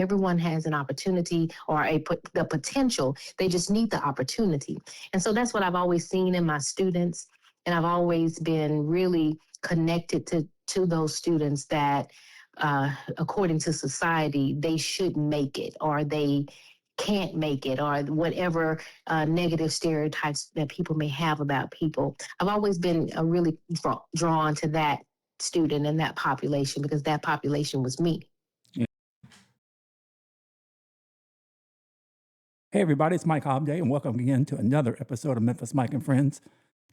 Everyone has an opportunity or the potential. They just need the opportunity. And so that's what I've always seen in my students. And I've always been really connected to those students that, according to society, they should make it or they can't make it or whatever negative stereotypes that people may have about people. I've always been really drawn to that student and that population because that population was me. Hey everybody, it's Mike Hobday and welcome again to another episode of Memphis, Mike and Friends.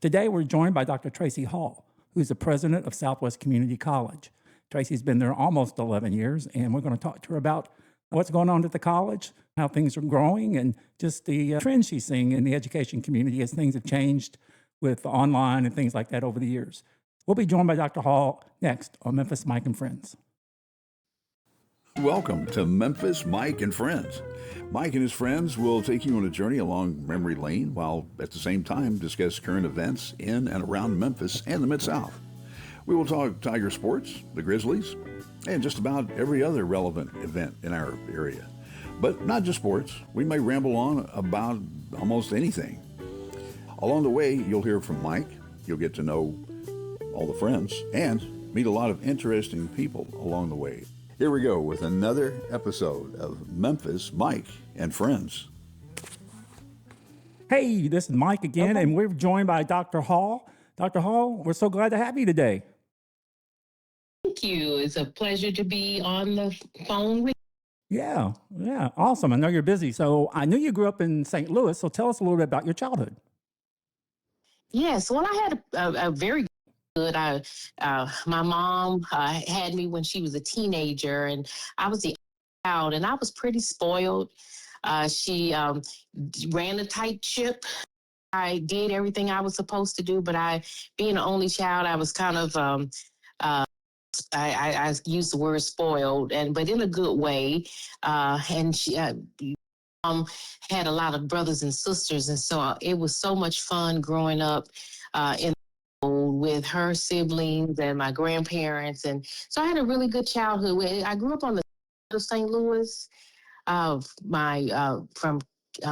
Today we're joined by Dr. Tracy Hall, who's the president of Southwest Community College. Tracy's been there almost 11 years and we're going to talk to her about what's going on at the college, how things are growing, and just the trends she's seeing in the education community as things have changed with online and things like that over the years. We'll be joined by Dr. Hall next on Memphis, Mike and Friends. Welcome to Memphis, Mike and Friends. Mike and his friends will take you on a journey along memory lane while at the same time discuss current events in and around Memphis and the Mid-South. We will talk Tiger sports, the Grizzlies, and just about every other relevant event in our area. But not just sports. We may ramble on about almost anything. Along the way, you'll hear from Mike. You'll get to know all the friends and meet a lot of interesting people along the way. Here we go with another episode of Memphis, Mike and Friends. Hey, this is Mike again, and we're joined by Dr. Hall. Dr. Hall, we're so glad to have you today. Thank you. It's a pleasure to be on the phone with you. Yeah, awesome. I know you're busy. So I knew you grew up in St. Louis, so tell us a little bit about your childhood. Yes, well, I had a very good. My mom had me when she was a teenager, and I was the child, and I was pretty spoiled. She ran a tight ship. I did everything I was supposed to do, but being the only child, I was kind of I use the word spoiled, but in a good way. And she had a lot of brothers and sisters, and so it was so much fun growing up in with her siblings and my grandparents, and so I had a really good childhood. I grew up on the of St. Louis, from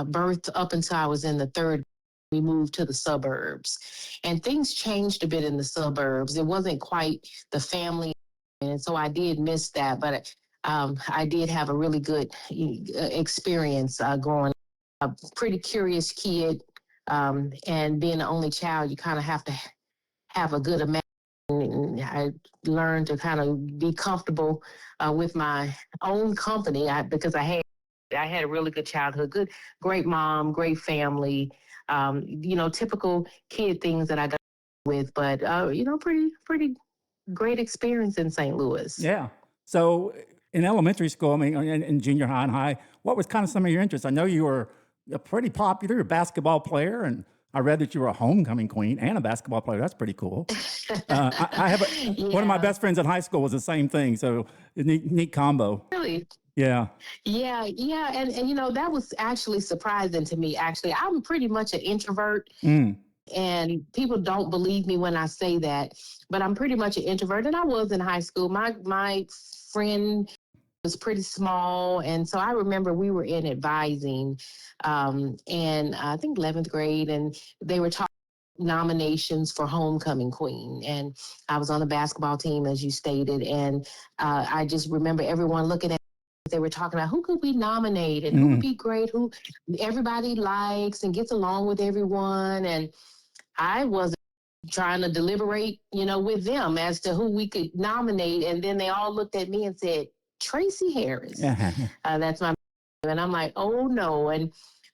birth up until I was in the third. We moved to the suburbs, and things changed a bit in the suburbs. It wasn't quite the family, and so I did miss that. But I did have a really good experience growing up. A pretty curious kid, and being the only child, you kind of have to have a good imagination. I learned to kind of be comfortable with my own company because I had a really good childhood, great mom, great family. Typical kid things that I got with, but pretty great experience in St. Louis. Yeah. So in elementary school, I mean, in junior high and high, what was kind of some of your interests? I know you were a pretty popular basketball player, and I read that you were a homecoming queen and a basketball player. That's pretty cool. I have one of my best friends in high school was the same thing. So neat combo. Really? Yeah. Yeah. And that was actually surprising to me. Actually, I'm pretty much an introvert. And people don't believe me when I say that, but I'm pretty much an introvert. And I was in high school. My friend was pretty small. And so I remember we were in advising, and I think 11th grade, and they were talking nominations for homecoming queen. And I was on the basketball team, as you stated. And I just remember everyone looking at, they were talking about who could we nominate and who would be great, who everybody likes and gets along with everyone. And I wasn't trying to deliberate, with them as to who we could nominate. And then they all looked at me and said, Tracy Harris. That's my name. And I'm like, oh no.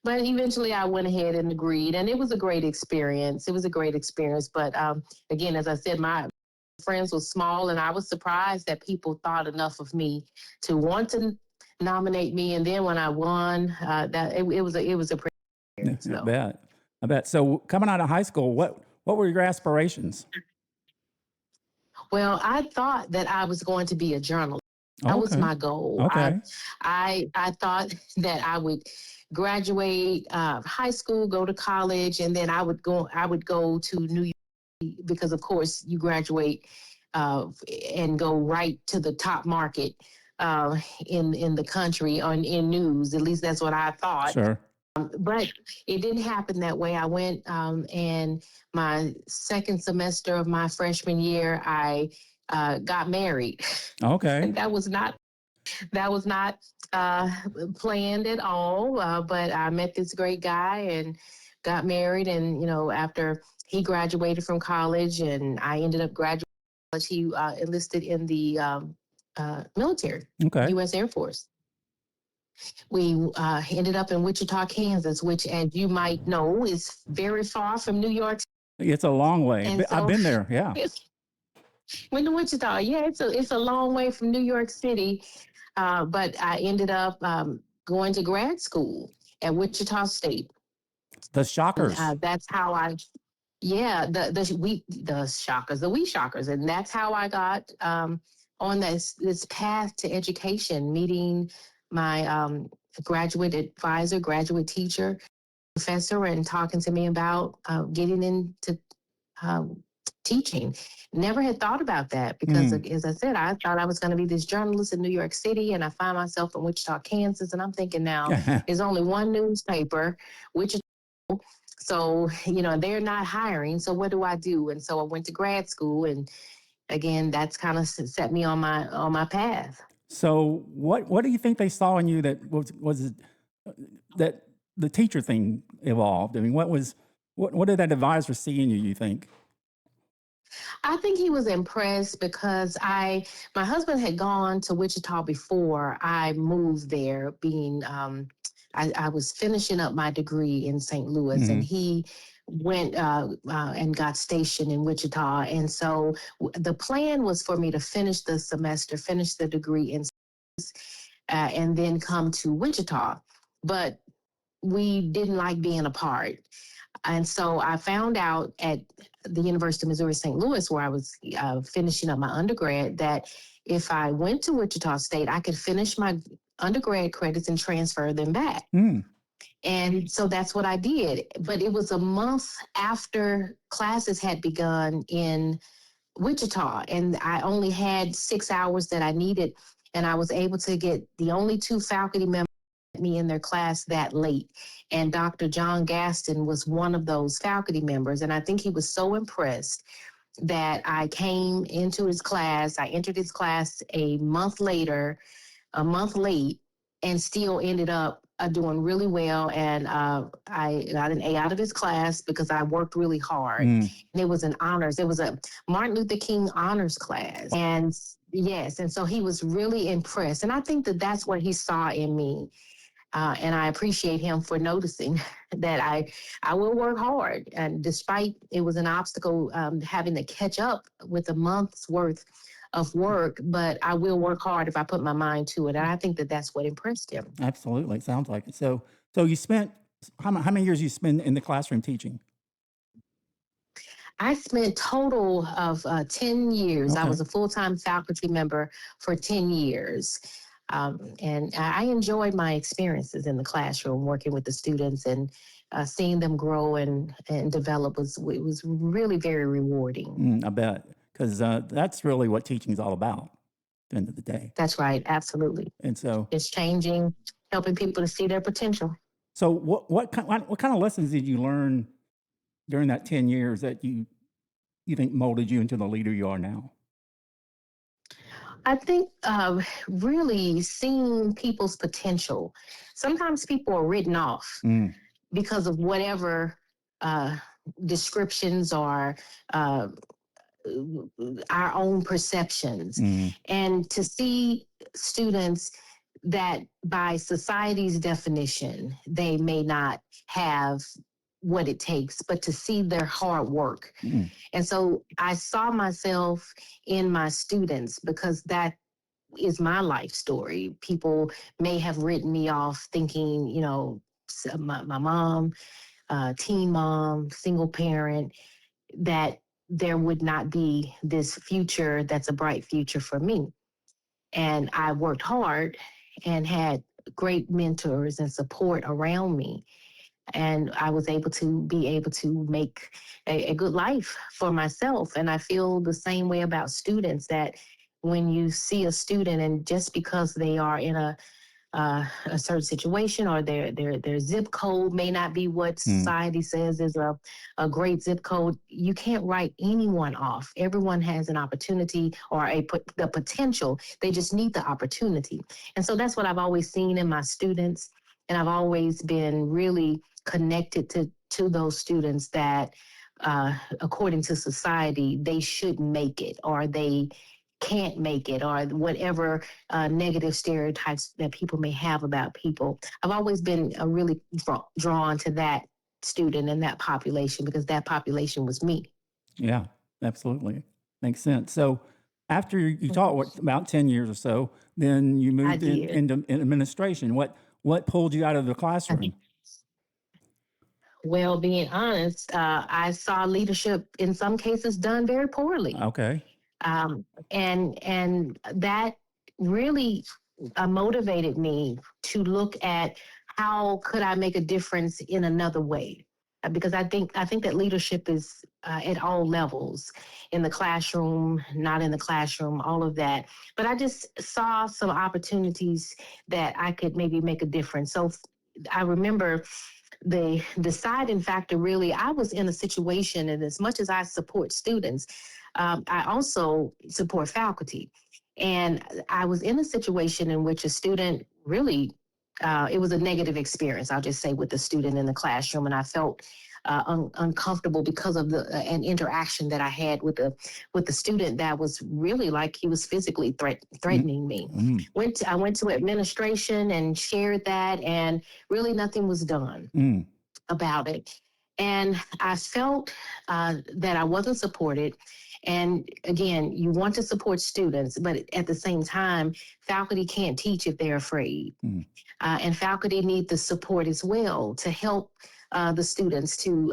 But eventually I went ahead and agreed. And it was a great experience. But again, as I said, my friends were small, and I was surprised that people thought enough of me to want to nominate me. And then when I won, it was a pretty experience. I bet. So coming out of high school, what were your aspirations? Well, I thought that I was going to be a journalist. That was my goal. Okay. I thought that I would graduate high school, go to college, and then I would go to New York, because of course you graduate and go right to the top market in the country on in news. At least that's what I thought. Sure. But it didn't happen that way. I went and my second semester of my freshman year, I got married, Okay. and that was not planned at all. But I met this great guy and got married. And, after he graduated from college and I ended up graduating college, he enlisted in the military, Okay. U.S. Air Force. We ended up in Wichita, Kansas, which, as you might know, is very far from New York. It's a long way. And I've been there. Yeah. Went to Wichita. Yeah, it's a long way from New York City. But I ended up going to grad school at Wichita State. The Shockers. That's how the Shockers, the Wee Shockers, and that's how I got on this path to education, meeting my graduate advisor, graduate teacher, professor, and talking to me about getting into teaching. Never had thought about that because, as I said, I thought I was going to be this journalist in New York City, and I find myself in Wichita, Kansas, and I'm thinking now there's only one newspaper, Wichita. So, they're not hiring. So what do I do? And so I went to grad school, and again, that's kind of set me on my path. So what do you think they saw in you that was that the teacher thing evolved? I mean, what did that advisor see in you, you think? I think he was impressed because my husband had gone to Wichita before I moved there, being I was finishing up my degree in St. Louis, and he went and got stationed in Wichita. And so the plan was for me to finish the semester, finish the degree in and then come to Wichita. But we didn't like being apart. And so I found out at the University of Missouri St. Louis, where I was finishing up my undergrad, that if I went to Wichita State, I could finish my undergrad credits and transfer them back. And so that's what I did. But it was a month after classes had begun in Wichita, and I only had 6 hours that I needed, and I was able to get the only 2 faculty members me in their class that late. And Dr. John Gaston was one of those faculty members. And I think he was so impressed that I came into his class. I entered his class a month late, and still ended up doing really well. And I got an A out of his class because I worked really hard. And it was an honors. It was a Martin Luther King honors class. And yes, and so he was really impressed. And I think that that's what he saw in me. And I appreciate him for noticing that I will work hard. And despite it was an obstacle having to catch up with a month's worth of work, but I will work hard if I put my mind to it. And I think that that's what impressed him. Absolutely. Sounds like it. So you spent, how many years you spent in the classroom teaching? I spent total of 10 years. Okay. I was a full-time faculty member for 10 years. And I enjoyed my experiences in the classroom, working with the students and seeing them grow and develop was really very rewarding. I bet, because that's really what teaching is all about at the end of the day. That's right. Absolutely. And so it's changing, helping people to see their potential. So what kind of lessons did you learn during that 10 years that you think molded you into the leader you are now? I think really seeing people's potential. Sometimes people are written off because of whatever descriptions or our own perceptions. And to see students that by society's definition, they may not have what it takes, but to see their hard work. And so I saw myself in my students because that is my life story. People may have written me off thinking, my mom, teen mom, single parent, that there would not be this future that's a bright future for me. And I worked hard and had great mentors and support around me. And I was able to make a good life for myself. And I feel the same way about students, that when you see a student and just because they are in a certain situation or their zip code may not be what society says is a great zip code, you can't write anyone off. Everyone has an opportunity or the potential. They just need the opportunity. And so that's what I've always seen in my students. And I've always been really connected to those students that, according to society, they should make it or they can't make it or whatever negative stereotypes that people may have about people. I've always been really drawn to that student and that population because that population was me. Yeah, absolutely. Makes sense. So after you taught about 10 years or so, then you moved into administration. What pulled you out of the classroom? Well, being honest, I saw leadership in some cases done very poorly. Okay. And that really motivated me to look at how could I make a difference in another way. Because I think that leadership is at all levels, in the classroom, not in the classroom, all of that. But I just saw some opportunities that I could maybe make a difference. So I remember the deciding factor really, I was in a situation, and as much as I support students, I also support faculty. And I was in a situation in which a student really, it was a negative experience, I'll just say, with the student in the classroom. And I felt uncomfortable because of an interaction that I had with the student that was really like he was physically threatening me. I went to administration and shared that, and really nothing was done about it. And I felt that I wasn't supported. And again, you want to support students, but at the same time, faculty can't teach if they're afraid. And faculty need the support as well to help the students to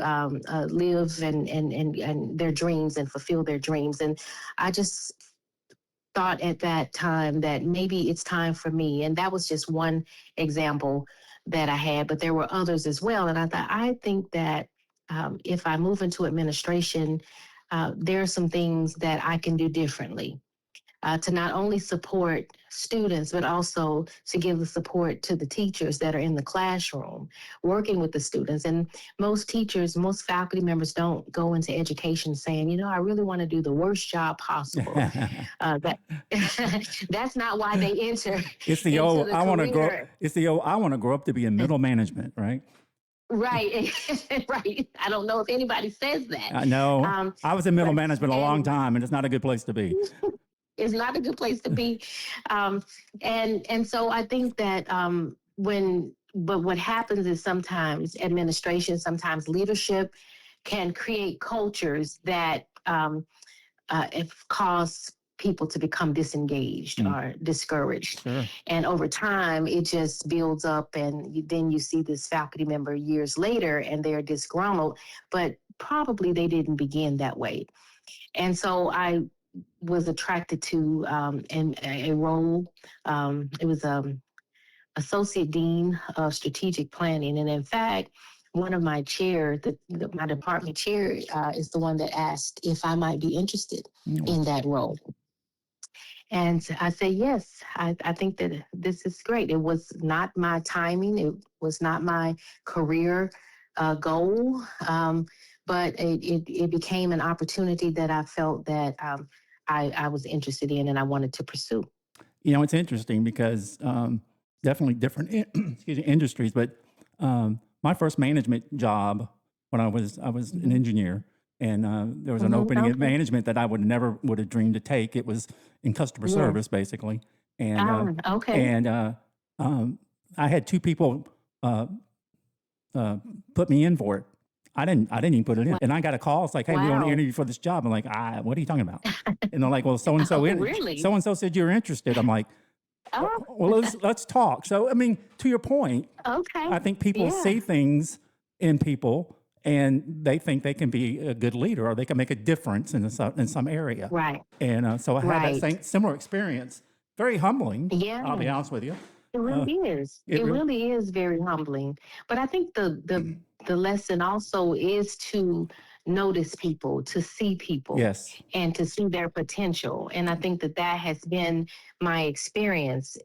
live and their dreams and fulfill their dreams. And I just thought at that time that maybe it's time for me. And that was just one example that I had, but there were others as well. And I think that if I move into administration, there are some things that I can do differently to not only support students, but also to give the support to the teachers that are in the classroom working with the students. And most teachers, most faculty members don't go into education saying, I really want to do the worst job possible. That's not why they enter. It's the old, I want to grow. It's the old, I want to grow up to be in middle management, right? Right, right. I don't know if anybody says that. I know. I was in middle management a long time, and it's not a good place to be. It's not a good place to be. And so I think that but what happens is sometimes administration, sometimes leadership can create cultures that cause people to become disengaged or discouraged. Sure. And over time, it just builds up, and then you see this faculty member years later and they're disgruntled, but probably they didn't begin that way. And so I was attracted to a role. It was Associate Dean of Strategic Planning. And in fact, one of my chair, my department chair, is the one that asked if I might be interested in that role. And I said, yes, I think that this is great. It was not my timing. It was not my career goal. But it became an opportunity that I felt that I was interested in and I wanted to pursue. It's interesting because definitely different industries, but my first management job when I was an engineer, and there was an opening in management that I would have dreamed to take. It was in customer service, basically. And I had two people put me in for it. I didn't even put it in. And I got a call. It's like, hey, we want to interview for this job. I'm like, what are you talking about? And they're like, well, so-and-so said you're interested. I'm like, well, let's talk. So, I mean, to your point, I think people see things in people and they think they can be a good leader or they can make a difference in some area. Right. And so I had that similar experience. Very humbling. Yeah. I'll be honest with you. It really is. It really is very humbling. But I think the lesson also is to notice people, to see people, Yes. and to see their potential. And I think that that has been my experience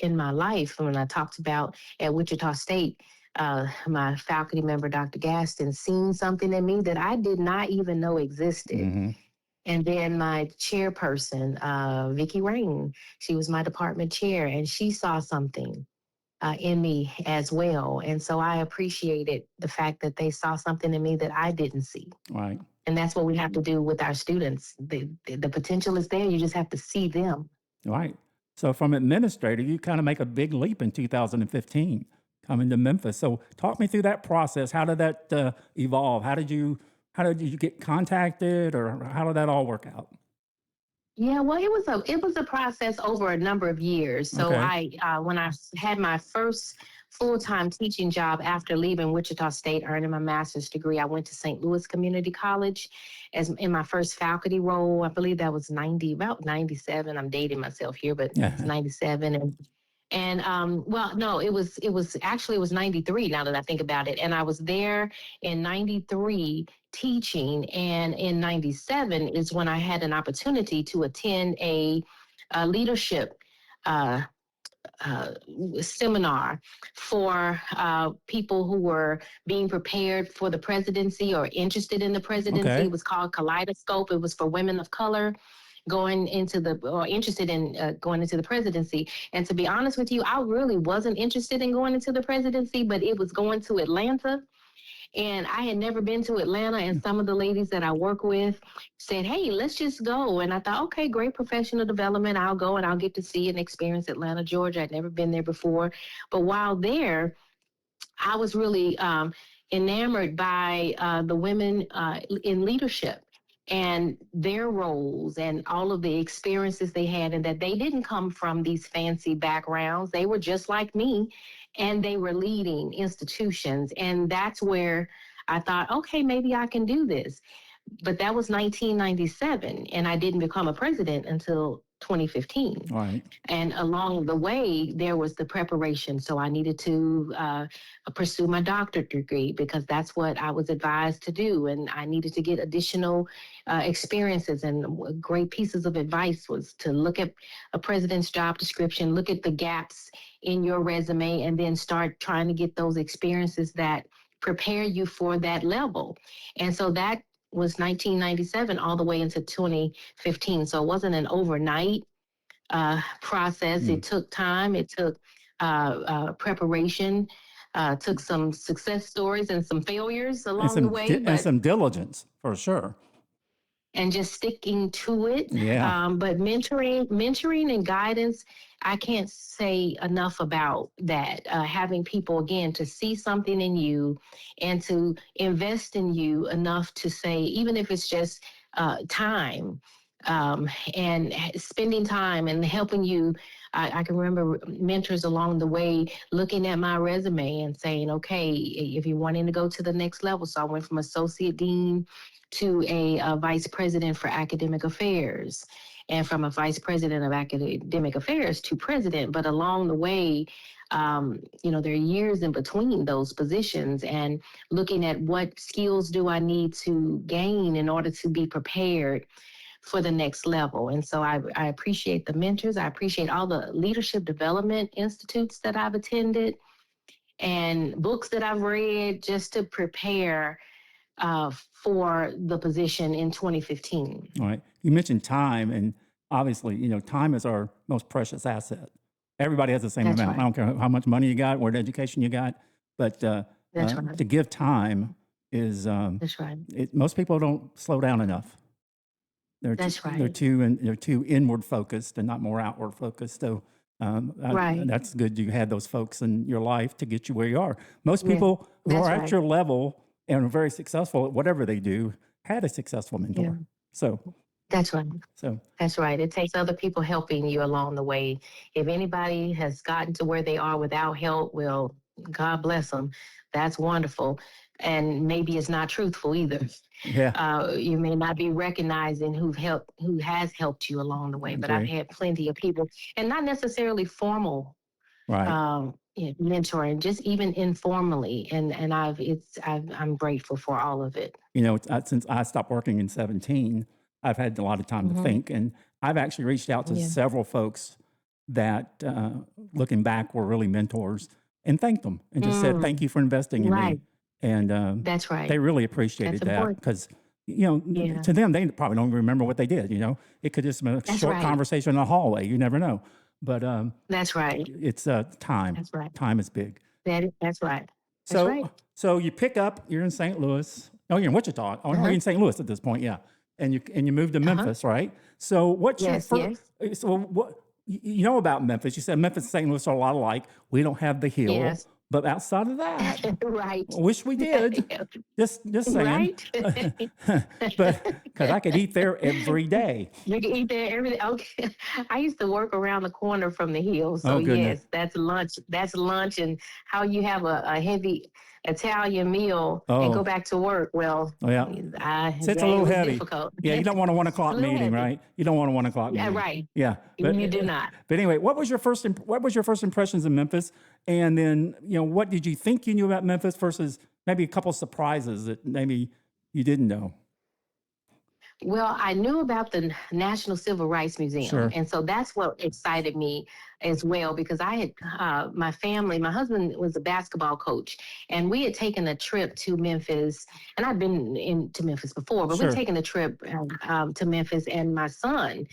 in my life. When I talked about at Wichita State, my faculty member, Dr. Gaston, seen something in me that I did not even know existed. Mm-hmm. And then my chairperson, Vicki Rain, she was my department chair, and she saw something in me as well. And so I appreciated the fact that they saw something in me that I didn't see. Right. And that's what we have to do with our students. The potential is there. You just have to see them. Right. So from administrator, you kind of make a big leap in 2015 coming to Memphis. So talk me through that process. How did that evolve? How did you get contacted, or how did that all work out? Yeah, well, it was a process over a number of years. So Okay. when I had my first full-time teaching job after leaving Wichita State, earning my master's degree, I went to St. Louis Community College as in my first faculty role. I believe that was about 97. I'm dating myself here, but it's 97. Well, no, it was 93 now that I think about it. And I was there in 93 teaching. And in 97 is when I had an opportunity to attend a leadership seminar for people who were being prepared for the presidency or interested in the presidency. Okay. It was called Kaleidoscope. It was for women of color interested in going into the presidency. And to be honest with you, I really wasn't interested in going into the presidency, but it was going to Atlanta. And I had never been to Atlanta, and some of the ladies that I work with said, hey, let's just go. And I thought, okay, great professional development. I'll go and I'll get to see and experience Atlanta, Georgia. I'd never been there before. But while there, I was really enamored by the women in leadership and their roles and all of the experiences they had, and that they didn't come from these fancy backgrounds. They were just like me, and they were leading institutions. And that's where I thought, okay, maybe I can do this. But that was 1997, and I didn't become a president until 2015. Right. And along the way, there was the preparation. So I needed to pursue my doctorate degree because that's what I was advised to do. And I needed to get additional experiences. And great pieces of advice was to look at a president's job description, look at the gaps in your resume, and then start trying to get those experiences that prepare you for that level. And so that was 1997 all the way into 2015. So it wasn't an overnight process. It took time. It took preparation. Took some success stories and some failures along the way, and some diligence for sure. And just sticking to it. Yeah. But mentoring and guidance, I can't say enough about that. Having people, again, to see something in you and to invest in you enough to say, even if it's just time, and spending time and helping you. I can remember mentors along the way looking at my resume and saying, okay, if you're wanting to go to the next level. So I went from associate dean to a vice president for academic affairs, and from a vice president of academic affairs to president. But along the way, there are years in between those positions, and looking at what skills do I need to gain in order to be prepared for the next level. And so I appreciate the mentors. I appreciate all the leadership development institutes that I've attended and books that I've read just to prepare for the position in 2015. All right. You mentioned time, and obviously, time is our most precious asset. Everybody has the same That's amount. right. I don't care how much money you got, what education you got, but That's right. to give time is, That's right. most people don't slow down enough. That's right. They're too inward focused and not more outward focused. So Right. that's good you had those folks in your life to get you where you are. Most people who That's are right. at your level and are very successful at whatever they do had a successful mentor. Yeah. So That's right. so That's right. It takes other people helping you along the way. If anybody has gotten to where they are without help, well, God bless them. That's wonderful. And maybe it's not truthful either. yeah, You may not be recognizing who has helped you along the way, but I've agree. had plenty of people, and not necessarily formal Right. Mentoring, just even informally, and I'm grateful for all of it. You know, since I stopped working in 17, I've had a lot of time to Hmm. think, and I've actually reached out to Yeah. several folks that, looking back, were really mentors, and thanked them, and just said, "Thank Mm, you for investing in me." right. And That's they right. really That's appreciated that important. because, Yeah. to them, they probably don't remember what they did. It could just been a That's short right. conversation in the hallway. You never know, but That's right. it's time. That's right. Time is big. That's right. That's right. So you pick up. You're in St. Louis. Oh, you're in Wichita. Oh no, you're Uh-huh. in St. Louis at this point. Yeah, and you moved to Uh-huh. Memphis, right? So what's your Yes, first? yes. So what you know about Memphis? You said Memphis and St. Louis are a lot alike. We don't have the hill, Yes. but outside of that, Right. I wish we did. Just saying, Right. but because I could eat there every day. You can eat there every day. Okay. I used to work around the corner from the hill. So Oh goodness. yes, that's lunch. That's lunch, and how you have a heavy Italian meal and go Oh, back to work. Well, oh yeah. So it's a yeah, it little was heavy. difficult. Yeah, you don't want a one A o'clock little meeting, heavy. right? You don't want a 1 o'clock Yeah, meeting. right. Yeah, You do not. but anyway, what was your first impressions of Memphis? And then what did you think you knew about Memphis versus maybe a couple surprises that maybe you didn't know? Well, I knew about the National Civil Rights Museum. Sure. And so that's what excited me as well, because I had my family, my husband was a basketball coach, and we had taken a trip to Memphis. And I've been to Memphis before, but we'd Sure. taken a trip to Memphis, and my son,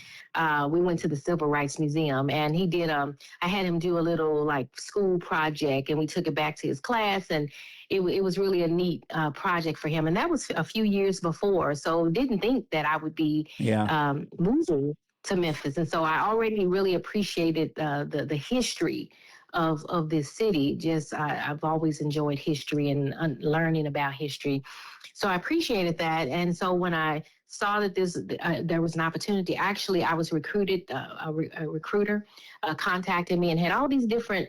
we went to the Civil Rights Museum, and he did, I had him do a little like school project, and we took it back to his class. And it was really a neat project for him. And that was a few years before. So didn't think that I would be Yeah. moving to Memphis. And so I already really appreciated the history of this city. I've always enjoyed history and learning about history. So I appreciated that. And so when I saw that there was an opportunity, actually, I was recruited, a recruiter contacted me and had all these different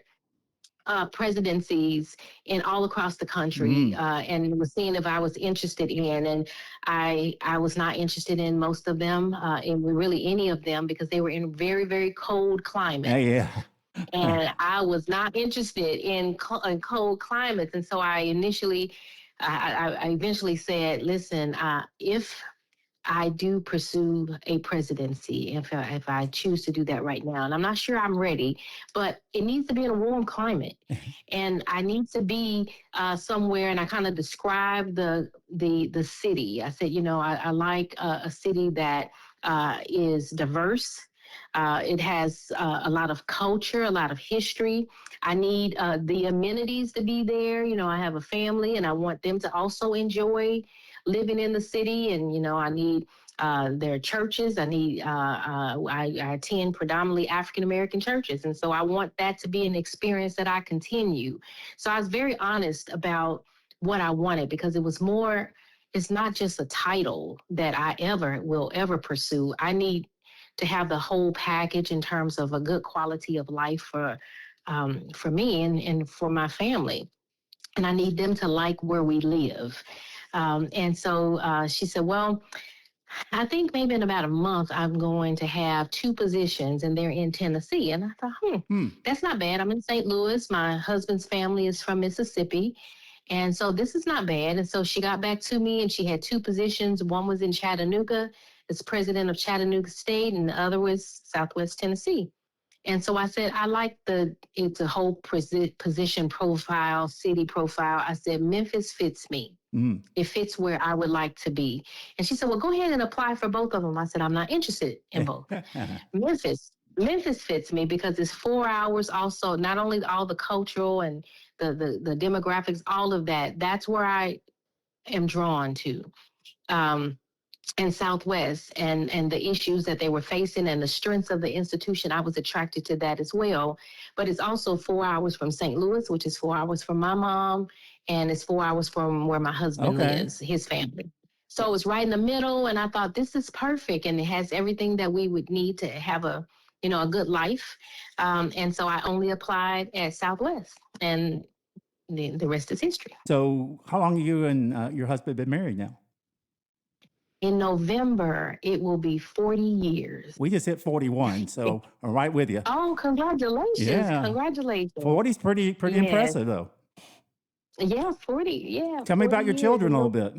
presidencies in all across the country, and was seeing if I was interested in, and I was not interested in most of them, and really any of them, because they were in very, very cold climates. Yeah. And I was not interested in cold climates, and so I eventually said, listen, if I do pursue a presidency if I choose to do that right now. And I'm not sure I'm ready, but it needs to be in a warm climate. And I need to be somewhere. And I kind of described the city. I said, I like a city that is diverse. It has a lot of culture, a lot of history. I need the amenities to be there. I have a family, and I want them to also enjoy living in the city. And I need their churches. I attend predominantly African American churches, and so I want that to be an experience that I continue. So I was very honest about what I wanted, because it was more. It's not just a title that I will ever pursue. I need to have the whole package in terms of a good quality of life for me and for my family. And I need them to like where we live. And so she said, well, I think maybe in about a month, I'm going to have two positions, and they're in Tennessee. And I thought, that's not bad. I'm in St. Louis. My husband's family is from Mississippi. And so this is not bad. And so she got back to me, and she had two positions. One was in Chattanooga as president of Chattanooga State, and the other was Southwest Tennessee. And so I said, I like it's a whole position profile, city profile. I said, Memphis fits me. It fits where I would like to be. And she said, well, go ahead and apply for both of them. I said, I'm not interested in both. Memphis fits me because it's 4 hours also, not only all the cultural and the demographics, all of that. That's where I am drawn to. And Southwest and the issues that they were facing and the strengths of the institution, I was attracted to that as well. But it's also 4 hours from St. Louis, which is 4 hours from my mom, and it's 4 hours from where my husband lives, his family. So it's right in the middle, and I thought this is perfect, and it has everything that we would need to have a good life. And so I only applied at Southwest, and the rest is history. So how long have you and your husband been married now? In November, it will be 40 years. We just hit 41, so I'm right with you. Oh, congratulations. Yeah. Congratulations. 40's pretty Yes. impressive, though. Yeah, 40. Yeah. Tell me 40 about your years. children a little bit.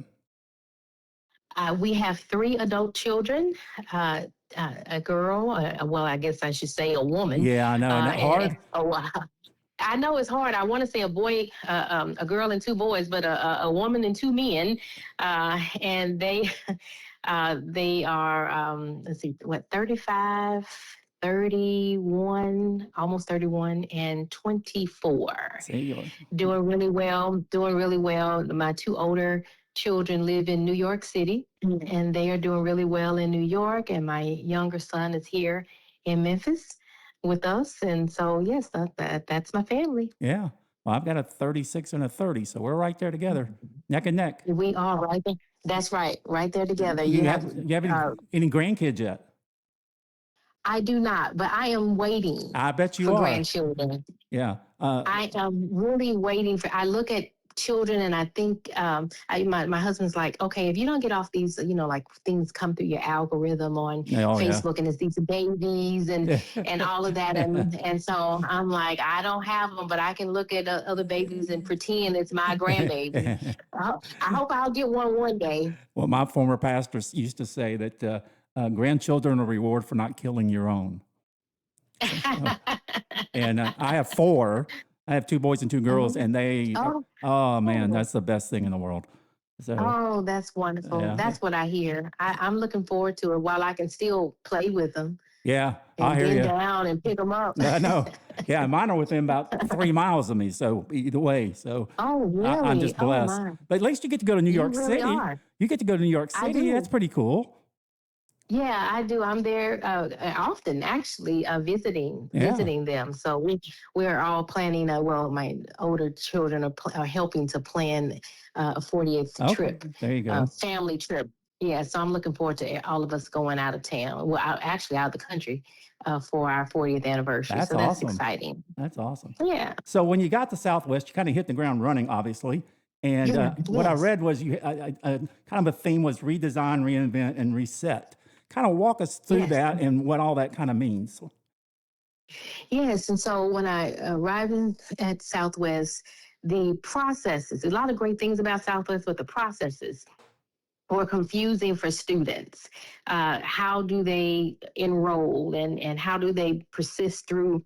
We have 3 adult children, a girl, well, I guess I should say a woman. Yeah, I know. Isn't that hard? I know it's hard. I want to say a boy, a girl and 2 boys, but a woman and 2 men. And they they are, let's see, what, 35, 31, almost 31, and 24. See, Doing really well, doing really well. My 2 older children live in New York City, and they are doing really well in New York. And my younger son is here in Memphis with us. And so, yes, that's my family. yeah. Well, I've got a 36 and a 30, so we're right there together, neck and neck. We are right there. That's right there together. You have any grandkids yet? I do not, but I am waiting I bet you for are. grandchildren. Yeah. I am really waiting for. I look at children and I think my husband's like, okay, if you don't get off these, like things come through your algorithm on Facebook, and it's these babies and all of that, and so I'm like, I don't have them, but I can look at other babies and pretend it's my grandbaby. I hope I'll get one day. Well, my former pastor used to say that grandchildren are a reward for not killing your own. And I have 4. I have 2 boys and 2 girls, and they, man, that's the best thing in the world. So, that's wonderful. Yeah. That's what I hear. I'm looking forward to it while I can still play with them. Yeah, and I hear you. Down and pick them up. I know. Yeah, mine are within about 3 miles of me, so either way. So really? I'm just blessed. But at least you get to go to New York City. Are. You get to go to New York City. That's pretty cool. Yeah, I do. I'm there often, actually, visiting them. So we're all planning. Well, my older children are helping to plan a 40th trip. There you go. Family trip. Yeah, so I'm looking forward to all of us going out of town. Well, actually out of the country for our 40th anniversary. That's so that's awesome. exciting. That's awesome. Yeah. So when you got to Southwest, you kind of hit the ground running, obviously. And what I read was you kind of a theme was redesign, reinvent, and reset. Kind of walk us through that and what all that kind of means. Yes, and so when I arrived at Southwest, the processes, a lot of great things about Southwest, but the processes were confusing for students. How do they enroll and how do they persist through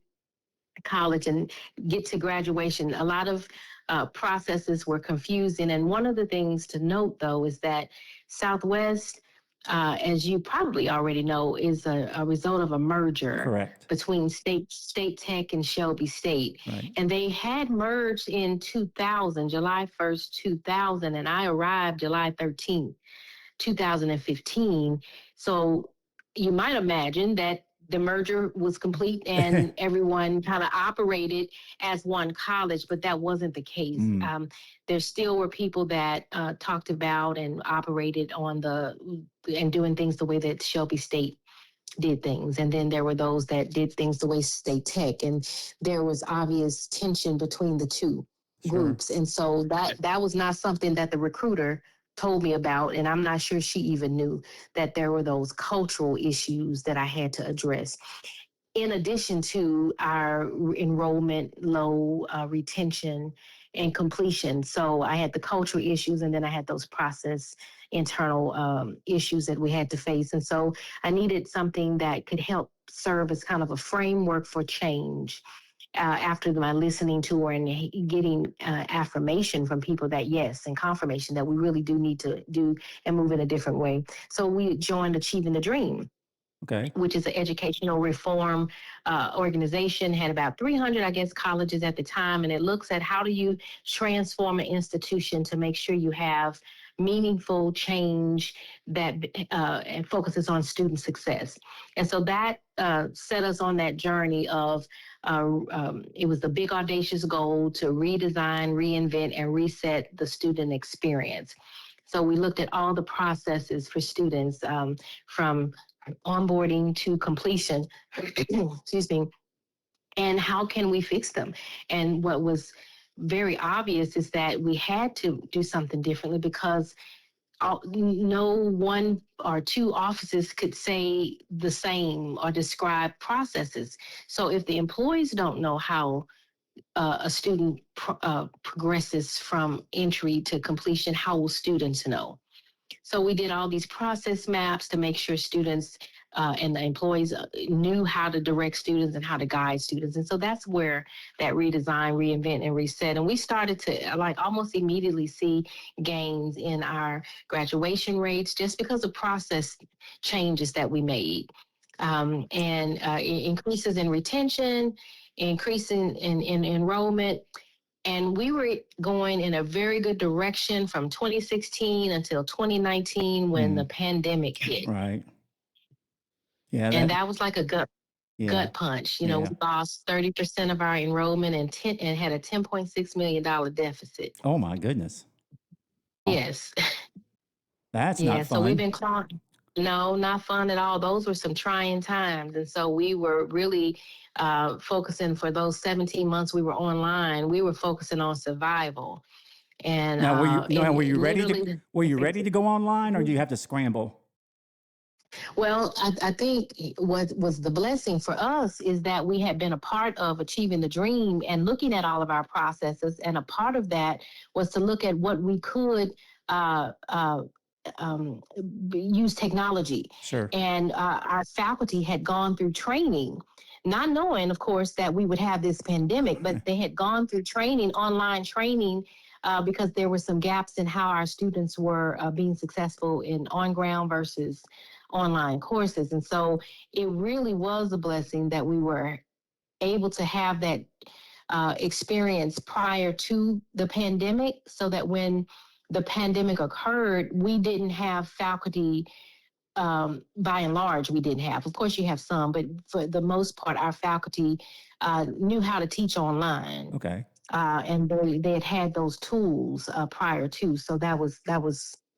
college and get to graduation? A lot of processes were confusing. And one of the things to note, though, is that Southwest, as you probably already know, is a result of a merger between State Tech and Shelby State. Right. And they had merged in 2000, July 1st, 2000, and I arrived July 13th, 2015. So you might imagine that the merger was complete and everyone kind of operated as one college, but that wasn't the case. There still were people that talked about and operated on and doing things the way that Shelby State did things. And then there were those that did things the way State Tech. And there was obvious tension between the two groups. And so that was not something that the recruiter told me about, and I'm not sure she even knew that there were those cultural issues that I had to address. In addition to our enrollment, low retention, and completion. So I had the cultural issues, and then I had those internal issues that we had to face. And so I needed something that could help serve as kind of a framework for change. After my listening tour and getting affirmation from people that and confirmation that we really do need to do and move in a different way. So we joined Achieving the Dream, which is an educational reform organization, had about 300, I guess, colleges at the time. And it looks at how do you transform an institution to make sure you have meaningful change that and focuses on student success. And so that set us on that journey of it was the big audacious goal to redesign, reinvent, and reset the student experience. So we looked at all the processes for students from onboarding to completion, excuse me, and how can we fix them? And what was very obvious is that we had to do something differently because no one or two offices could say the same or describe processes. So if the employees don't know how a student progresses from entry to completion, how will students know? So we did all these process maps to make sure students and the employees knew how to direct students and how to guide students. And so that's where that redesign, reinvent, and reset. And we started to almost immediately see gains in our graduation rates just because of process changes that we made. And increases in retention, increasing in enrollment. And we were going in a very good direction from 2016 until 2019 when the pandemic hit. Right. Yeah. And that was like a gut yeah. punch. We Yeah. lost 30% of our enrollment and had a $10.6 million deficit. Oh my goodness. Yes. That's Yeah. not So we've fun. been clawing. No, not fun at all. Those were some trying times. And so we were really focusing for those 17 months we were online. We were focusing on survival. And Now, were you ready to go online, or do you have to scramble? Well, I think what was the blessing for us is that we had been a part of achieving the dream and looking at all of our processes. And a part of that was to look at what we could uh, uh, use technology. Sure. And our faculty had gone through training, not knowing, of course, that we would have this pandemic, but they had gone through training, online training, because there were some gaps in how our students were being successful in on-ground versus online courses. And so it really was a blessing that we were able to have that experience prior to the pandemic, so that when the pandemic occurred, we didn't have faculty. By and large, we didn't have. Of course, you have some, but for the most part, our faculty knew how to teach online. Okay. And they had those tools prior to, so that was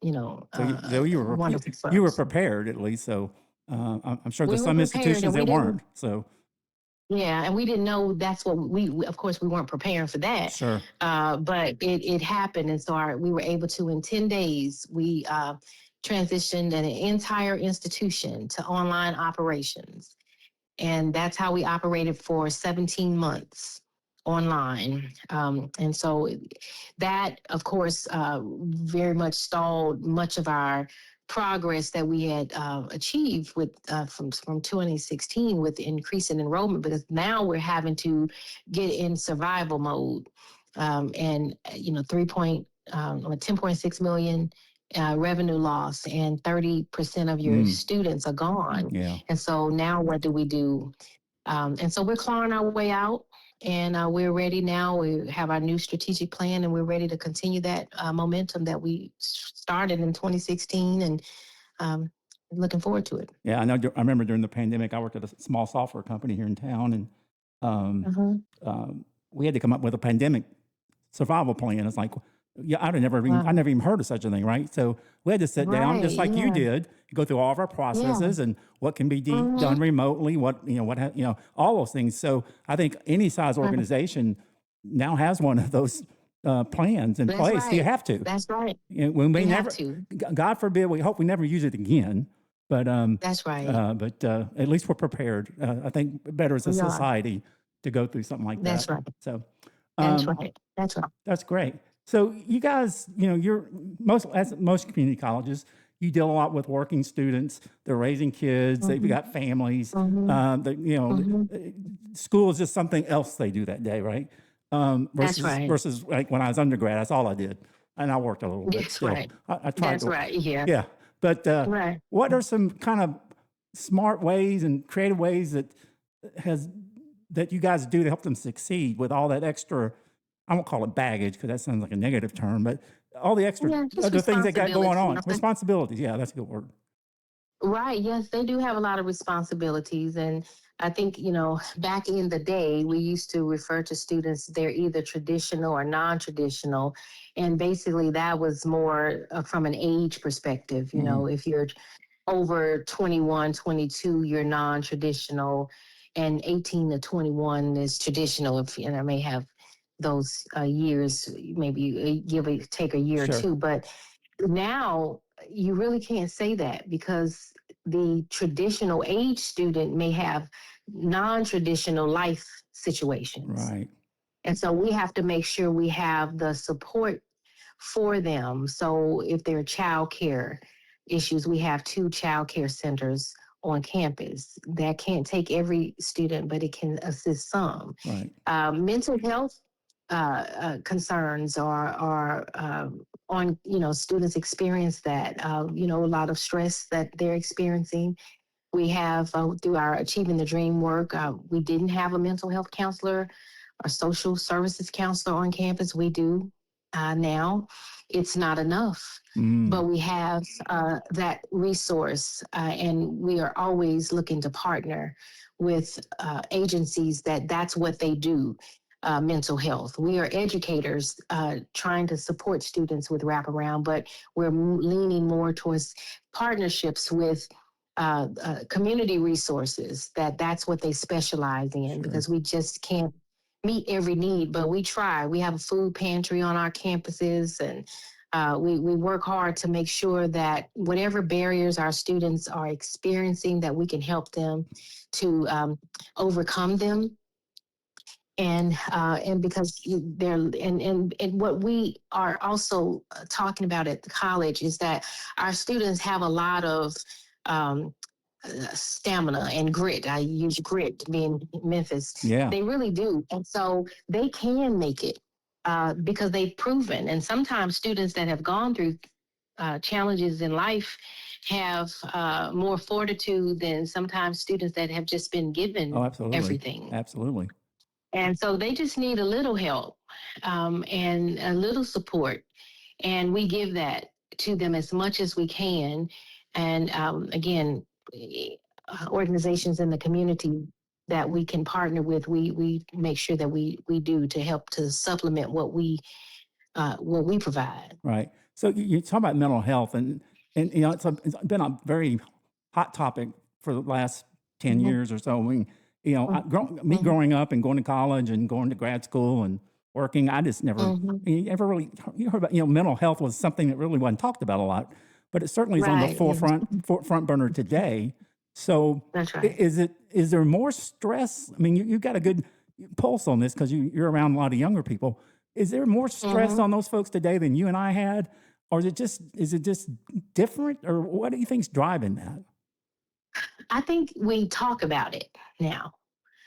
So you were prepared at least. So I'm sure there's some institutions that weren't. So yeah, and we didn't know that's what we of course we weren't preparing for that. Sure. But it happened, and so we were able to, in 10 days, we transitioned an entire institution to online operations, and that's how we operated for 17 months online. And so that, of course, very much stalled much of our progress that we had achieved with from 2016 with the increase in enrollment, because now we're having to get in survival mode. And 10.6 million revenue loss, and 30% of your students are gone. Yeah. And so now what do we do? And so we're clawing our way out, and we're ready now. We have our new strategic plan, and we're ready to continue that momentum that we started in 2016, and looking forward to it. Yeah, I know. I remember during the pandemic, I worked at a small software company here in town, and we had to come up with a pandemic survival plan. It's like, yeah, I never even heard of such a thing, right? So we had to sit down, just like you did, go through all of our processes and what can be done remotely, all those things. So I think any size organization now has one of those plans in place. Right. You have to. That's right. When we never, God forbid, we hope we never use it again. But that's right. But at least we're prepared. I think better as a society to go through something like that. That's right. So that's right. That's right. That's great. So you guys, you're as most community colleges, you deal a lot with working students. They're raising kids. They've got families. School is just something else they do that day, right? Versus like when I was undergrad, that's all I did, and I worked a little bit. That's still. right. I tried. That's right. Yeah. Yeah. But what are some kind of smart ways and creative ways that you guys do to help them succeed with all that extra? I won't call it baggage because that sounds like a negative term, but all the extra other things that got going on. Responsibilities. Yeah, that's a good word. Right. Yes, they do have a lot of responsibilities. And I think, back in the day, we used to refer to students, they're either traditional or non-traditional. And basically that was more from an age perspective. If you're over 21, 22, you're non-traditional, and 18 to 21 is traditional. I may have those years, maybe take a year or two. But now you really can't say that because the traditional age student may have non-traditional life situations. Right. And so we have to make sure we have the support for them. So if there are child care issues, we have 2 child care centers on campus. That can't take every student, but it can assist some. Right. Mental health concerns are on, students experience that, a lot of stress that they're experiencing. We have, through our Achieving the Dream work, we didn't have a mental health counselor or social services counselor on campus. We do now. It's not enough, but we have that resource, and we are always looking to partner with agencies that's what they do. Mental health. We are educators trying to support students with wraparound, but we're leaning more towards partnerships with community resources. That's what they specialize in. Sure. Because we just can't meet every need, but we try. We have a food pantry on our campuses, and we work hard to make sure that whatever barriers our students are experiencing, that we can help them to overcome them. And because they're and what we are also talking about at the college is that our students have a lot of stamina and grit. I use grit being Memphis. Yeah. They really do. And so they can make it because they've proven. And sometimes students that have gone through challenges in life have more fortitude than sometimes students that have just been given absolutely. everything. Absolutely. And so they just need a little help and a little support. And we give that to them as much as we can. And again, organizations in the community that we can partner with, we make sure that we do to help to supplement what we provide. Right. So you talk about mental health, and it's been a very hot topic for the last 10 years or so. I mean, growing up and going to college and going to grad school and working, I just never, you heard about, mental health was something that really wasn't talked about a lot, but it certainly is on the front burner today. So That's right. Is there more stress? I mean, you got a good pulse on this because you're around a lot of younger people. Is there more stress on those folks today than you and I had? Or is it just different? Or what do you think's driving that? I think we talk about it now.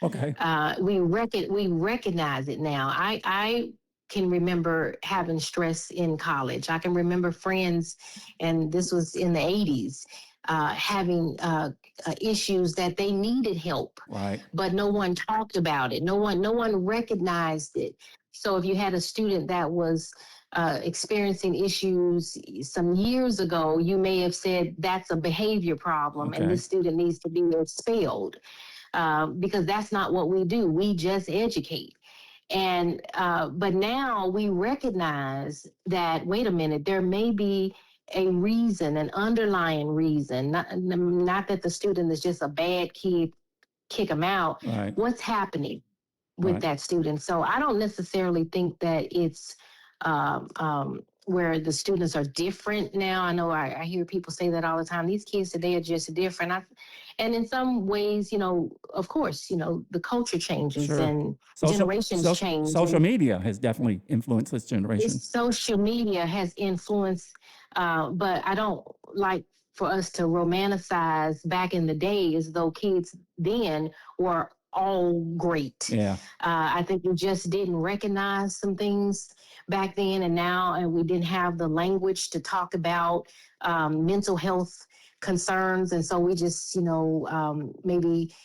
Okay. We recognize it now. I can remember having stress in college. I can remember friends, and this was in the 80s, having issues that they needed help, right, but no one talked about it. No one recognized it. So if you had a student that was experiencing issues some years ago, you may have said that's a behavior problem, and this student needs to be expelled. Because that's not what we do. We just educate. And but now we recognize that, wait a minute, there may be a reason, an underlying reason, not that the student is just a bad kid, kick them out. right. What's happening with that student? So I don't necessarily think that it's where the students are different now. I know I hear people say that all the time. These kids today are just different. And in some ways, of course, the culture changes and generations change. Social media has definitely influenced this generation. Social media has influenced, but I don't like for us to romanticize back in the day as though kids then were all great. Yeah. I think we just didn't recognize some things back then and now, and we didn't have the language to talk about mental health concerns. And so we just, maybe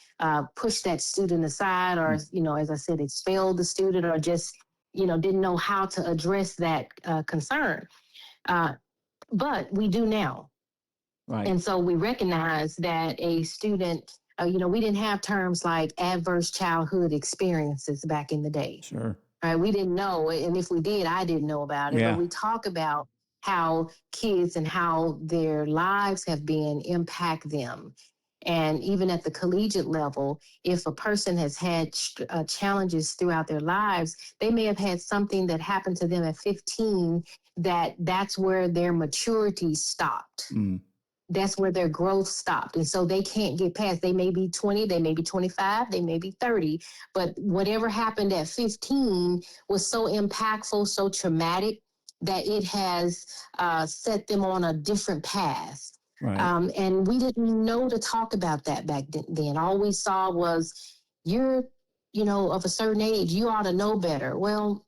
push that student aside or, as I said, expel the student or just, didn't know how to address that concern. But we do now. Right. And so we recognize that a student, we didn't have terms like adverse childhood experiences back in the day. Sure. Right? We didn't know. And if we did, I didn't know about it. Yeah. But we talk about how kids and how their lives have been impact them. And even at the collegiate level, if a person has had challenges throughout their lives, they may have had something that happened to them at 15 that's where their maturity stopped. That's where their growth stopped. And so they can't get past. They may be 20, they may be 25, they may be 30, but whatever happened at 15 was so impactful, so traumatic that it has set them on a different path. Right. And we didn't know to talk about that back then. All we saw was, you're, of a certain age, you ought to know better. Well,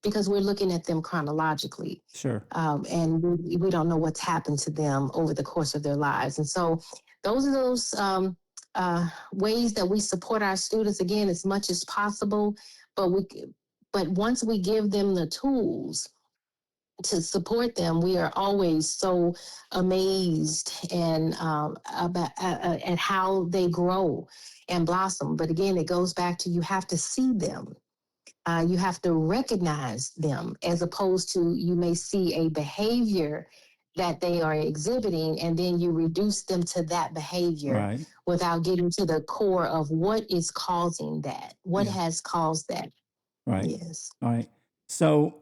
because we're looking at them chronologically. Sure. And we don't know what's happened to them over the course of their lives. And so those are those ways that we support our students, again, as much as possible. But once we give them the tools to support them, we are always so amazed and about at how they grow and blossom. But again, it goes back to, you have to see them. You have to recognize them, as opposed to, you may see a behavior that they are exhibiting, and then you reduce them to that behavior without getting to the core of what is causing that, what has caused that. Right. Yes. All right. So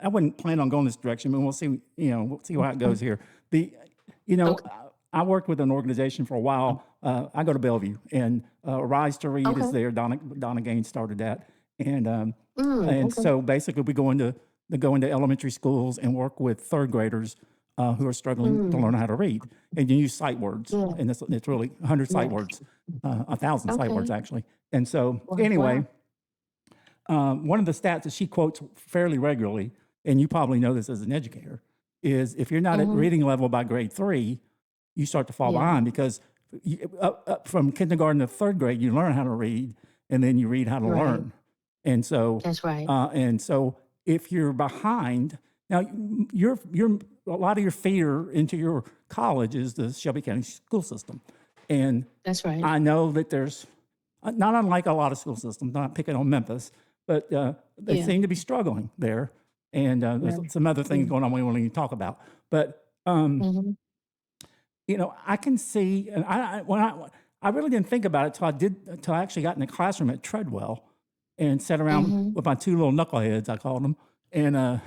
I wouldn't plan on going this direction, but we'll see. We'll see how it goes here. I worked with an organization for a while. I go to Bellevue, and Rise to Read is there. Donna Gaines started that. And so basically we go into elementary schools and work with third graders who are struggling to learn how to read, and you use sight words, and it's really 100 sight words, 1,000 sight words actually. And so anyway, one of the stats that she quotes fairly regularly, and you probably know this as an educator, is if you're not at reading level by grade 3, you start to fall behind, because up from kindergarten to third grade, you learn how to read, and then you read how to learn. And so that's right. And so if you're behind, now you're a lot of your feeder into your college is the Shelby County school system. And that's right. I know that there's not unlike a lot of school systems, not picking on Memphis, but they seem to be struggling there. And there's some other things going on we won't even talk about. But I can see, and I really didn't think about it till I actually got in the classroom at Treadwell and sat around with my two little knuckleheads, I called them, and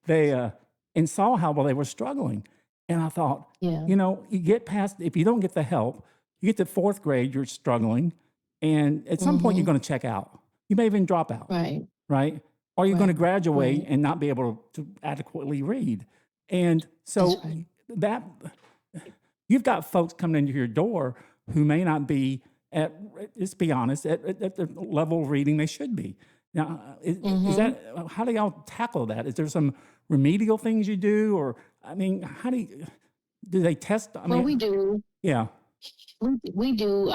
they and saw how well they were struggling. And I thought, you get past, if you don't get the help, you get to fourth grade, you're struggling, and at some point you're going to check out. You may even drop out, right? Or you're going to graduate and not be able to adequately read. And so that you've got folks coming into your door who may not be at, let's be honest, at the level of reading they should be. Now, is that, how do y'all tackle that? Is there some remedial things you do? Or, I mean, how do they test? We do. Yeah. We do.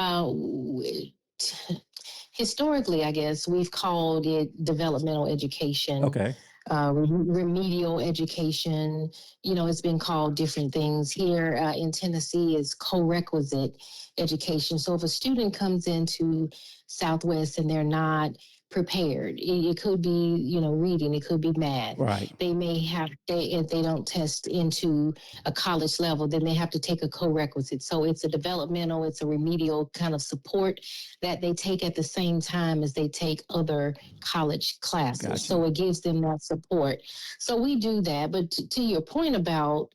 Historically, I guess, we've called it developmental education. Okay. Remedial education. It's been called different things. Here in Tennessee is co-requisite education. So if a student comes into Southwest and they're not prepared, it could be, reading, it could be math. Right. They may have, if they don't test into a college level, then they have to take a co-requisite. So it's a developmental, it's a remedial kind of support that they take at the same time as they take other college classes. Gotcha. So it gives them that support. So we do that. But to your point about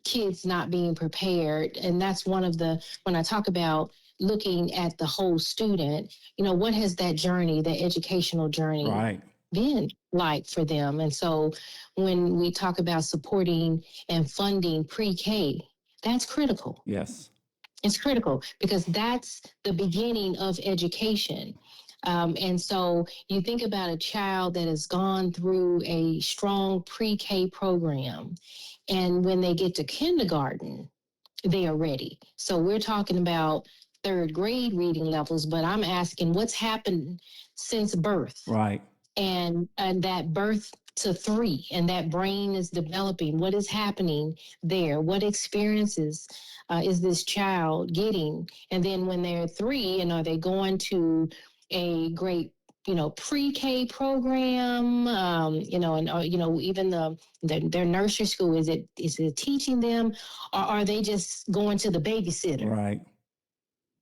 kids not being prepared, and that's one of when I talk about looking at the whole student, what has that journey, that educational journey been like for them? And so when we talk about supporting and funding pre-K, that's critical. Yes. It's critical because that's the beginning of education. And so you think about a child that has gone through a strong pre-K program, and when they get to kindergarten, they are ready. So we're talking about third grade reading levels, but I'm asking what's happened since birth. Right. And that birth to 3, and that brain is developing. What is happening there? What experiences is this child getting? And then when they're 3, and are they going to a great pre-K program, and even their nursery school, is it teaching them, or are they just going to the babysitter?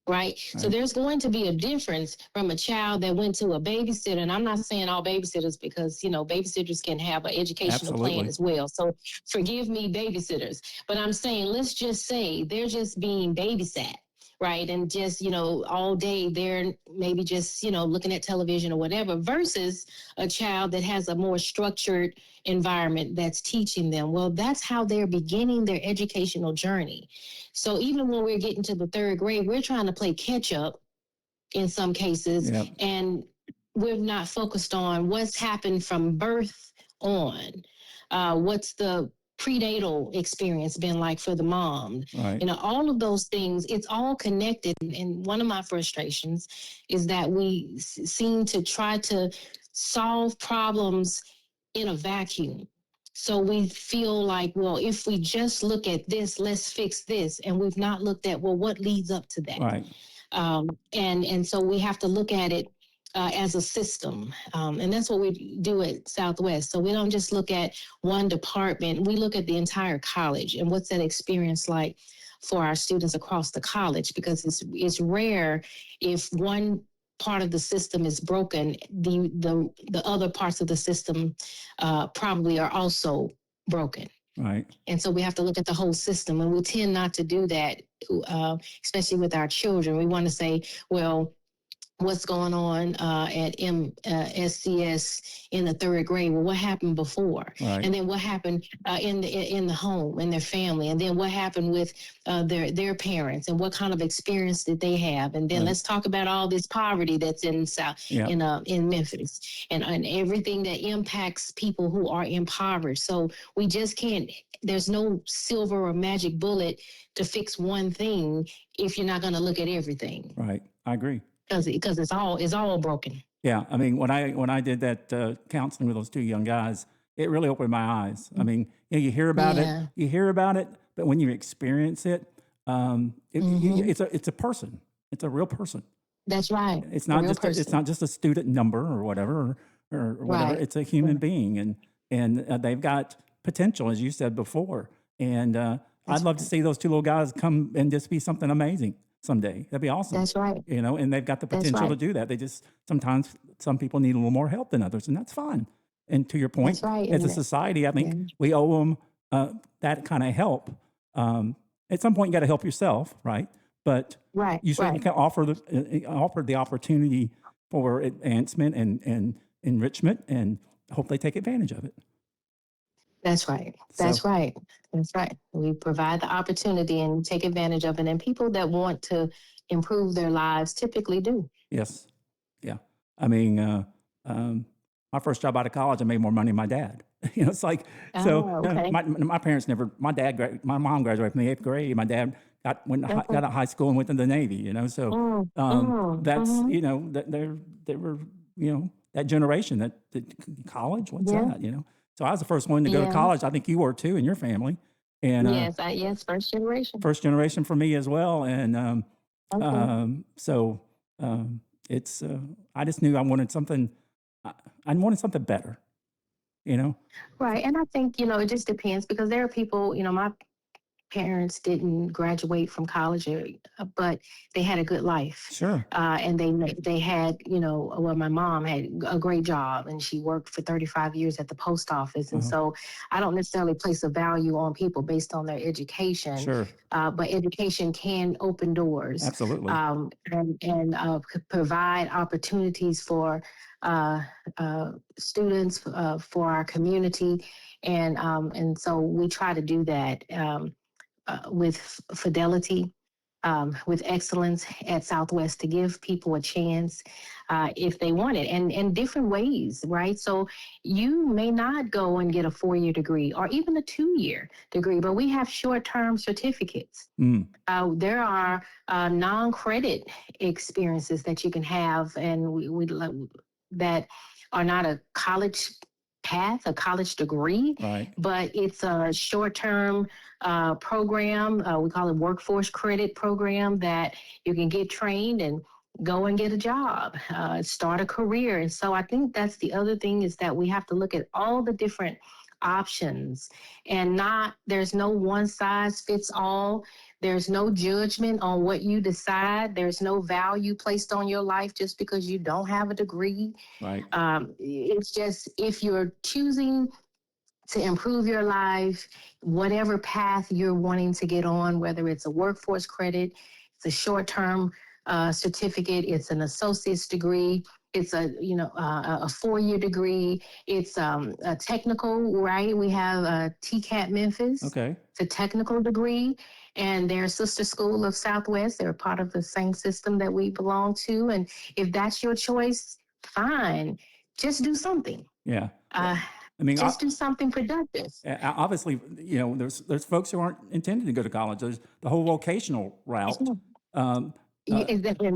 Right. So there's going to be a difference from a child that went to a babysitter. And I'm not saying all babysitters, because, babysitters can have an educational plan as well. So forgive me, babysitters. But I'm saying, let's just say they're just being babysat. Right. And just, all day they're maybe just, looking at television or whatever, versus a child that has a more structured environment that's teaching them. Well, that's how they're beginning their educational journey. So even when we're getting to the third grade, we're trying to play catch up in some cases. Yep. And we're not focused on what's happened from birth on. What's the prenatal experience been like for the mom? Right. All of those things, it's all connected. And one of my frustrations is that we seem to try to solve problems in a vacuum. So we feel like, well, if we just look at this, let's fix this. And we've not looked at, well, what leads up to that? Right. And so we have to look at it as a system. And that's what we do at Southwest. So we don't just look at one department. We look at the entire college and what's that experience like for our students across the college, because it's rare if one part of the system is broken, the other parts of the system probably are also broken. Right. And so we have to look at the whole system, and we tend not to do that, especially with our children. We want to say, well, what's going on at SCS in the third grade? Well, what happened before? Right. And then what happened in the home, in their family? And then what happened with their parents? And what kind of experience did they have? And then let's talk about all this poverty that's in in Memphis, and everything that impacts people who are impoverished. So we just can't. There's no silver or magic bullet to fix one thing if you're not going to look at everything. Right. I agree. Because it's all broken. Yeah, I mean, when I did that counseling with those two young guys, it really opened my eyes. I mean, you hear about it, but when you experience it, it's a person. It's a real person. That's right. It's not just a student number or whatever or whatever. Right. It's a human being, and they've got potential, as you said before. And I'd love to see those two little guys come and just be something amazing someday. That'd be awesome. That's right. And they've got the potential to do that. They just, sometimes some people need a little more help than others, and that's fine. And to your point, as a society, I think we owe them that kind of help. At some point, you got to help yourself, right? But you certainly can offer the opportunity for advancement and enrichment, and hope they take advantage of it. That's right. That's right. That's right. We provide the opportunity and take advantage of it. And people that want to improve their lives typically do. Yes. Yeah. I mean, my first job out of college, I made more money than my dad. It's like, my parents never, my mom graduated from the 8th grade. My dad got out of high school and went to the Navy, that's, they were, that generation, that college, what's that, So I was the first one to go to college. I think you were too in your family. And yes, first generation. First generation for me as well. And it's I just knew I wanted something. I wanted something better. Right, and I think it just depends, because there are people. My parents didn't graduate from college, but they had a good life. Sure. And they had, my mom had a great job, and she worked for 35 years at the post office. And so I don't necessarily place a value on people based on their education. Sure. But education can open doors. Absolutely. And provide opportunities for students, for our community. And so we try to do that. With fidelity, with excellence at Southwest, to give people a chance if they want it, and different ways, right? So you may not go and get a 4-year degree or even a 2-year degree, but we have short-term certificates. There are non-credit experiences that you can have, and we that are not a college path, a college degree, right, but it's a short-term program. We call it workforce credit program, that you can get trained and go and get a job, start a career. And so I think that's the other thing, is that we have to look at all the different options, and there's no one size fits all. There's no judgment on what you decide. There's no value placed on your life just because you don't have a degree. Right. It's just, if you're choosing to improve your life, whatever path you're wanting to get on, whether it's a workforce credit, it's a short-term certificate, it's an associate's degree, it's a 4-year degree, it's a technical, right? We have TCAT Memphis. Okay. It's a technical degree, and they're a sister school of Southwest. They're part of the same system that we belong to. And if that's your choice, fine. Just do something. Yeah. I mean, just do something productive. Obviously, there's folks who aren't intended to go to college. There's the whole vocational route. And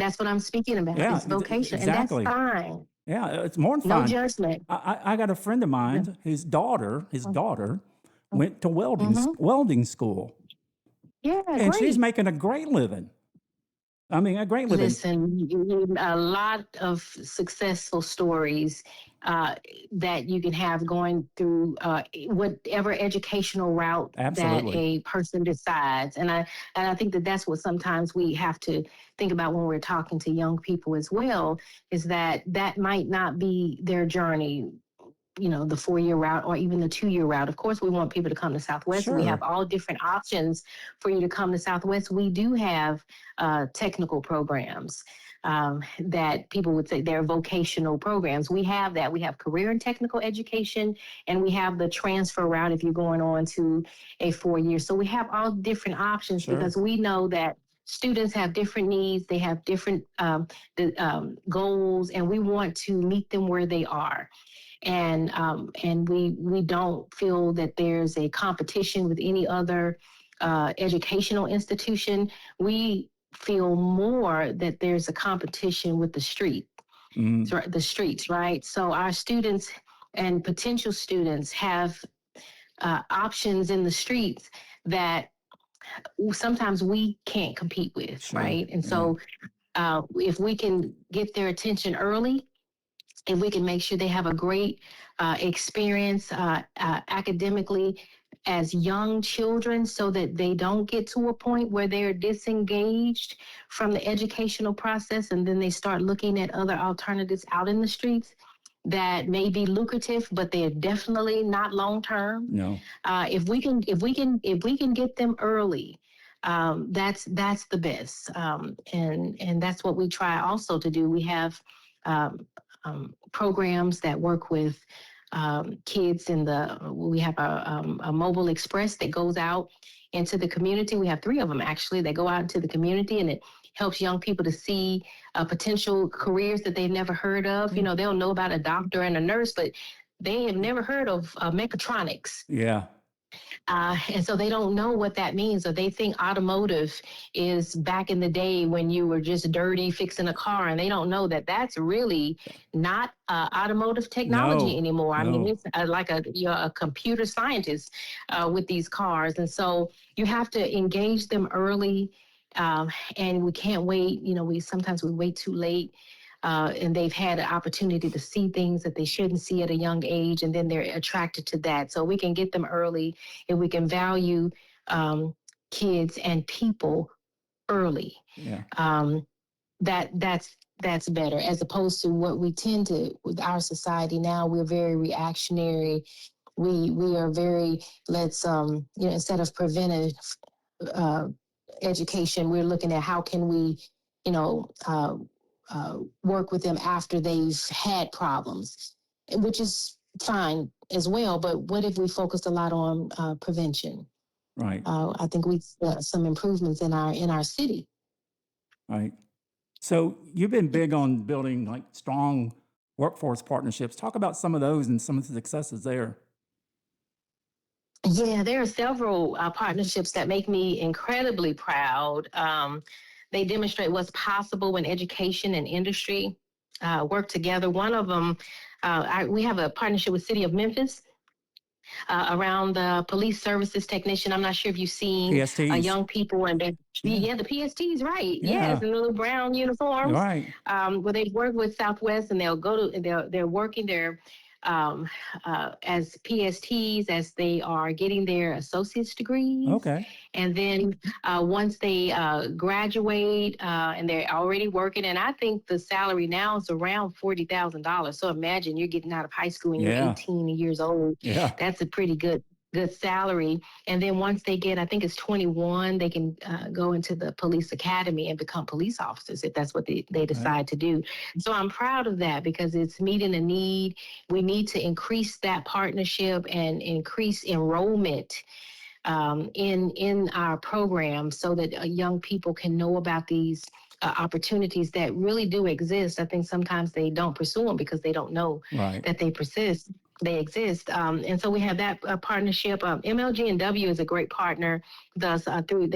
that's what I'm speaking about. Yeah, It's vocation, exactly. And that's fine. Yeah, it's more than no fine. Judgment. I got a friend of mine. His daughter went to welding school. Yeah, and great. she's making a great living. I mean, a great living. Listen, a lot of successful stories that you can have going through whatever educational route Absolutely. that a person decides. And I think that that's what sometimes we have to think about when we're talking to young people as well, is that might not be their journey. The 4-year route or even the 2-year route. Of course, we want people to come to Southwest. Sure. We have all different options for you to come to Southwest. We do have technical programs that people would say they're vocational programs. We have that. We have career and technical education, and we have the transfer route if you're going on to a 4-year. So we have all different options. Sure. Because we know that students have different needs. They have different goals, and we want to meet them where they are. And we don't feel that there's a competition with any other educational institution. We feel more that there's a competition with the street, the streets, right? So our students and potential students have options in the streets that sometimes we can't compete with, sure. Right? And so if we can get their attention early, and we can make sure they have a great experience academically as young children, so that they don't get to a point where they're disengaged from the educational process, and then they start looking at other alternatives out in the streets that may be lucrative, but they're definitely not long term. No. If we can get them early, that's the best, and that's what we try also to do. We have programs that work with kids we have a mobile express that goes out into the community. We have 3 of them actually that go out into the community, and it helps young people to see potential careers that they've never heard of. Mm-hmm. They'll know about a doctor and a nurse, but they have never heard of mechatronics. Yeah. And so they don't know what that means, or they think automotive is back in the day when you were just dirty fixing a car, and they don't know that that's really not automotive technology anymore. I mean, it's like you're a computer scientist with these cars. And so you have to engage them early, and we can't wait. Sometimes we wait too late. And they've had an opportunity to see things that they shouldn't see at a young age, and then they're attracted to that. So we can get them early, and we can value kids and people early. Yeah. That's better, as opposed to what we tend to with our society now. We're very reactionary. We are very instead of preventive education, we're looking at how can we work with them after they've had problems, which is fine as well. But what if we focused a lot on prevention? Right. I think we some improvements in our city. Right. So you've been big on building like strong workforce partnerships. Talk about some of those and some of the successes there. Yeah, there are several partnerships that make me incredibly proud. They demonstrate what's possible when education and industry work together. One of them, we have a partnership with City of Memphis, around the police services technician. I'm not sure if you've seen PSTs. young people and the PSTs, right? Yeah. Yes, in the little brown uniforms. Right. Where they work with Southwest, and they're working their as PSTs as they are getting their associate's degrees. Okay. And then once they graduate and they're already working, and I think the salary now is around $40,000. So imagine you're getting out of high school and you're 18 years old. Yeah. That's a pretty good salary. And then once they get, I think it's 21, they can go into the police academy and become police officers if that's what they decide to do. So I'm proud of that because it's meeting a need. We need to increase that partnership and increase enrollment in our program so that young people can know about these opportunities that really do exist. I think sometimes they don't pursue them because they don't know that they persist. They exist. And so we have that partnership. MLG&W is a great partner. Thus, we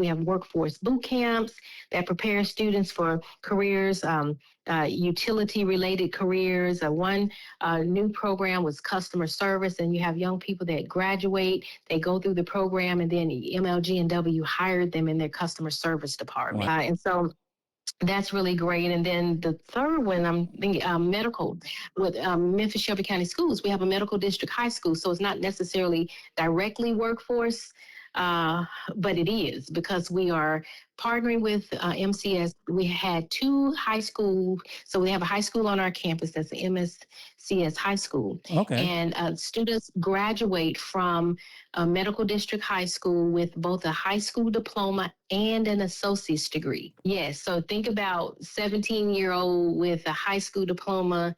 have workforce boot camps that prepare students for careers, utility-related careers. One new program was customer service, and you have young people that graduate, they go through the program, and then MLG&W hired them in their customer service department. And so that's really great. And then the third one, I'm thinking medical with Memphis Shelby County Schools. We have a medical district high school, so it's not necessarily directly workforce, but it is because we are partnering with MCS. We had two high school, so we have a high school on our campus that's the MSCS high school. Okay. And students graduate from a medical district high school with both a high school diploma and an associate's degree. Yes, so think about 17-year-old with a high school diploma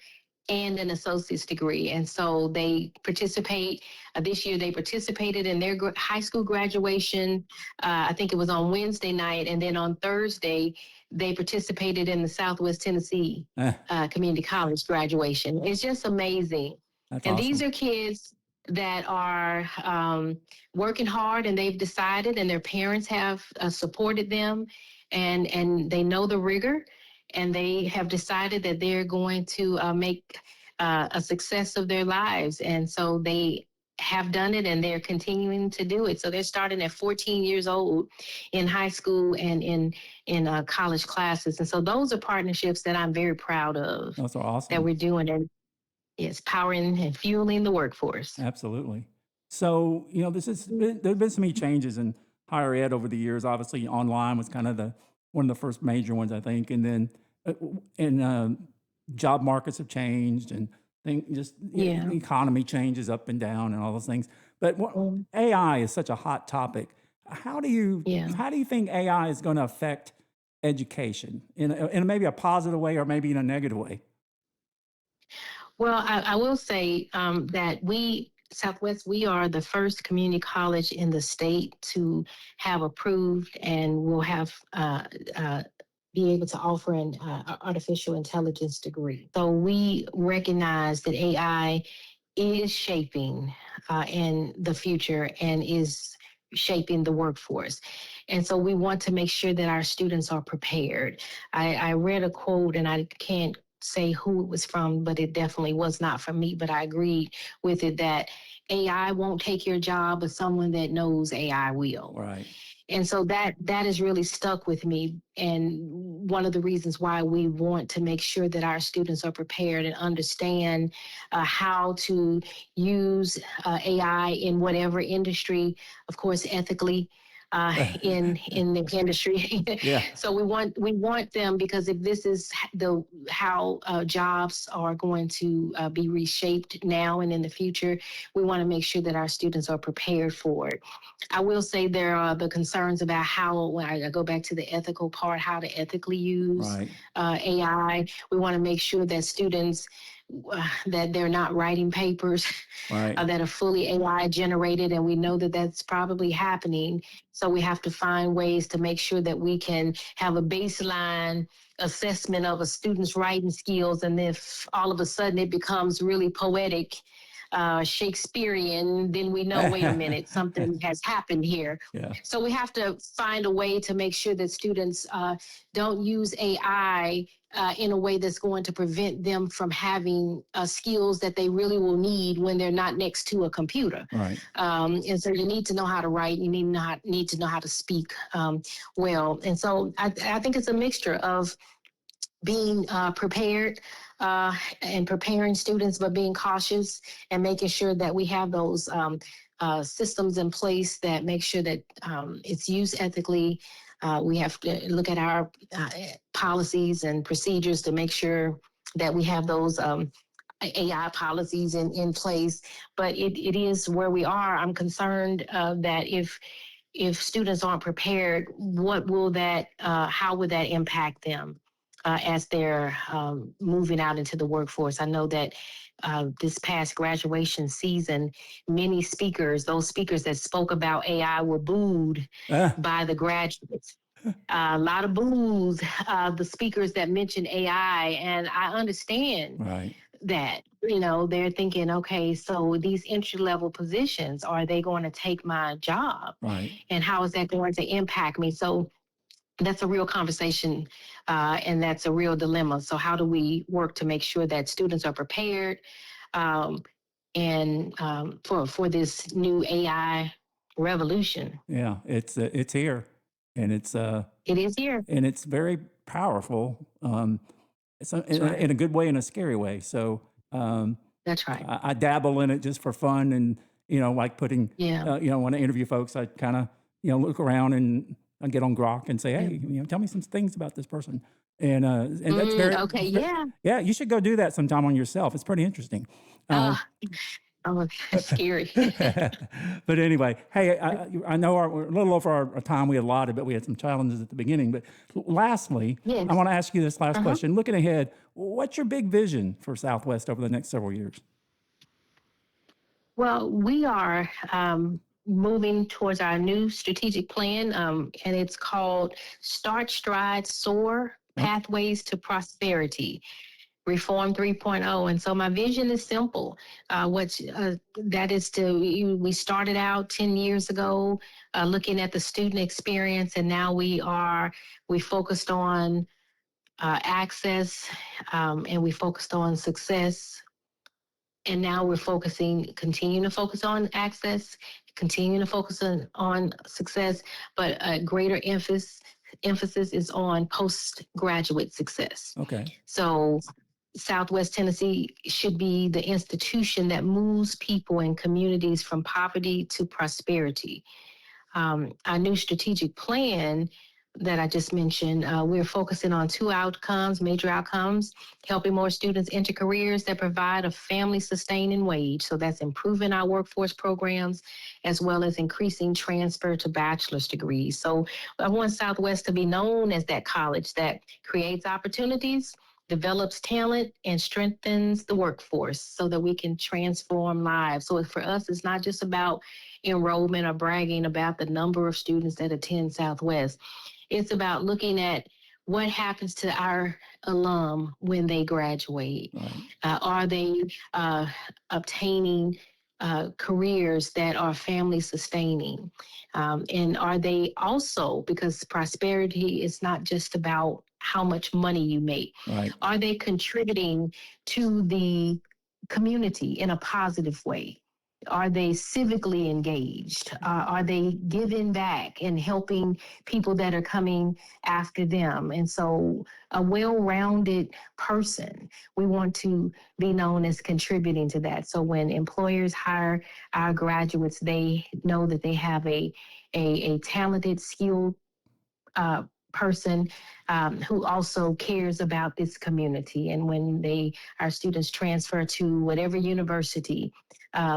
and an associate's degree. And so they participate. This year they participated in their high school graduation. I think it was on Wednesday night. And then on Thursday, they participated in the Southwest Tennessee Community College graduation. It's just amazing. That's and awesome. These are kids that are working hard, and they've decided, and their parents have supported them, and they know the rigor. And they have decided that they're going to make a success of their lives. And so they have done it, and they're continuing to do it. So they're starting at 14 years old in high school and in college classes. And so those are partnerships that I'm very proud of. Those are awesome. That we're doing, and it's powering and fueling the workforce. Absolutely. So, there have been so many changes in higher ed over the years. Obviously, online was kind of one of the first major ones, I think. And then job markets have changed, and the economy changes up and down and all those things. But AI is such a hot topic. How do you think AI is going to affect education in maybe a positive way or maybe in a negative way? Well, I will say that Southwest, we are the first community college in the state to have approved and will have be able to offer an artificial intelligence degree. So we recognize that AI is shaping in the future and is shaping the workforce. And so we want to make sure that our students are prepared. I read a quote, and I can't say who it was from, but it definitely was not from me, but I agreed with it that AI won't take your job, but someone that knows AI will. Right. And so that has really stuck with me. And one of the reasons why we want to make sure that our students are prepared and understand how to use AI in whatever industry, of course, ethically. In the industry. So we want them, because if this is how jobs are going to be reshaped now and in the future, we want to make sure that our students are prepared for it. I will say there are the concerns about how, when I go back to the ethical part, how to ethically use AI. We want to make sure that students that they're not writing papers that are fully AI generated, and we know that that's probably happening. So we have to find ways to make sure that we can have a baseline assessment of a student's writing skills, and if all of a sudden it becomes really poetic, Shakespearean, then we know, wait a minute, something has happened here. Yeah. So we have to find a way to make sure that students don't use AI in a way that's going to prevent them from having skills that they really will need when they're not next to a computer. Right. And so you need to know how to write. You need to know how to speak well. And so I think it's a mixture of being prepared and preparing students, but being cautious and making sure that we have those systems in place that make sure that it's used ethically. We have to look at our policies and procedures to make sure that we have those AI policies in place. But it is where we are. I'm concerned that if students aren't prepared, how would that impact them as they're moving out into the workforce? I know that this past graduation season, many speakers, those speakers that spoke about AI, were booed by the graduates. A lot of boos, the speakers that mentioned AI, and I understand that. They're thinking, okay, so these entry-level positions, are they going to take my job? Right. And how is that going to impact me? So that's a real conversation, and that's a real dilemma. So how do we work to make sure that students are prepared and for this new AI revolution? Yeah, it's here, and it is here, and it's very powerful. It's right. in a good way and a scary way. So That's right. I dabble in it just for fun, and like putting, Yeah. when I interview folks, I kind of look around and I get on Grok and say, hey, tell me some things about this person, and that's very okay. Yeah. Yeah. You should go do that sometime on yourself. It's pretty interesting. Oh, that's scary. But anyway, hey, I know we're a little over our time we allotted, but we had some challenges at the beginning. But lastly, Yes. I want to ask you this last question. Looking ahead, what's your big vision for Southwest over the next several years? Well, we are moving towards our new strategic plan, and it's called Start, Stride, Soar, Pathways to Prosperity. Reform 3.0. And so my vision is simple. That is we started out 10 years ago looking at the student experience, and now we focused on access, and we focused on success. And now we're continuing to focus on access, continuing to focus on success, but a greater emphasis is on postgraduate success. Okay. So Southwest Tennessee should be the institution that moves people and communities from poverty to prosperity. Our new strategic plan that I just mentioned, we're focusing on two major outcomes: helping more students enter careers that provide a family-sustaining wage. So that's improving our workforce programs, as well as increasing transfer to bachelor's degrees. So I want Southwest to be known as that college that creates opportunities, develops talent, and strengthens the workforce so that we can transform lives. So for us, it's not just about enrollment or bragging about the number of students that attend Southwest. It's about looking at what happens to our alum when they graduate. Right. Are they obtaining careers that are family sustaining? And are they also, because prosperity is not just about how much money you make, Right. Are they contributing to the community in a positive way? Are they civically engaged? Are they giving back and helping people that are coming after them? And so a well-rounded person, we want to be known as contributing to that. So when employers hire our graduates, they know that they have a talented, skilled person who also cares about this community. And when our students transfer to whatever university,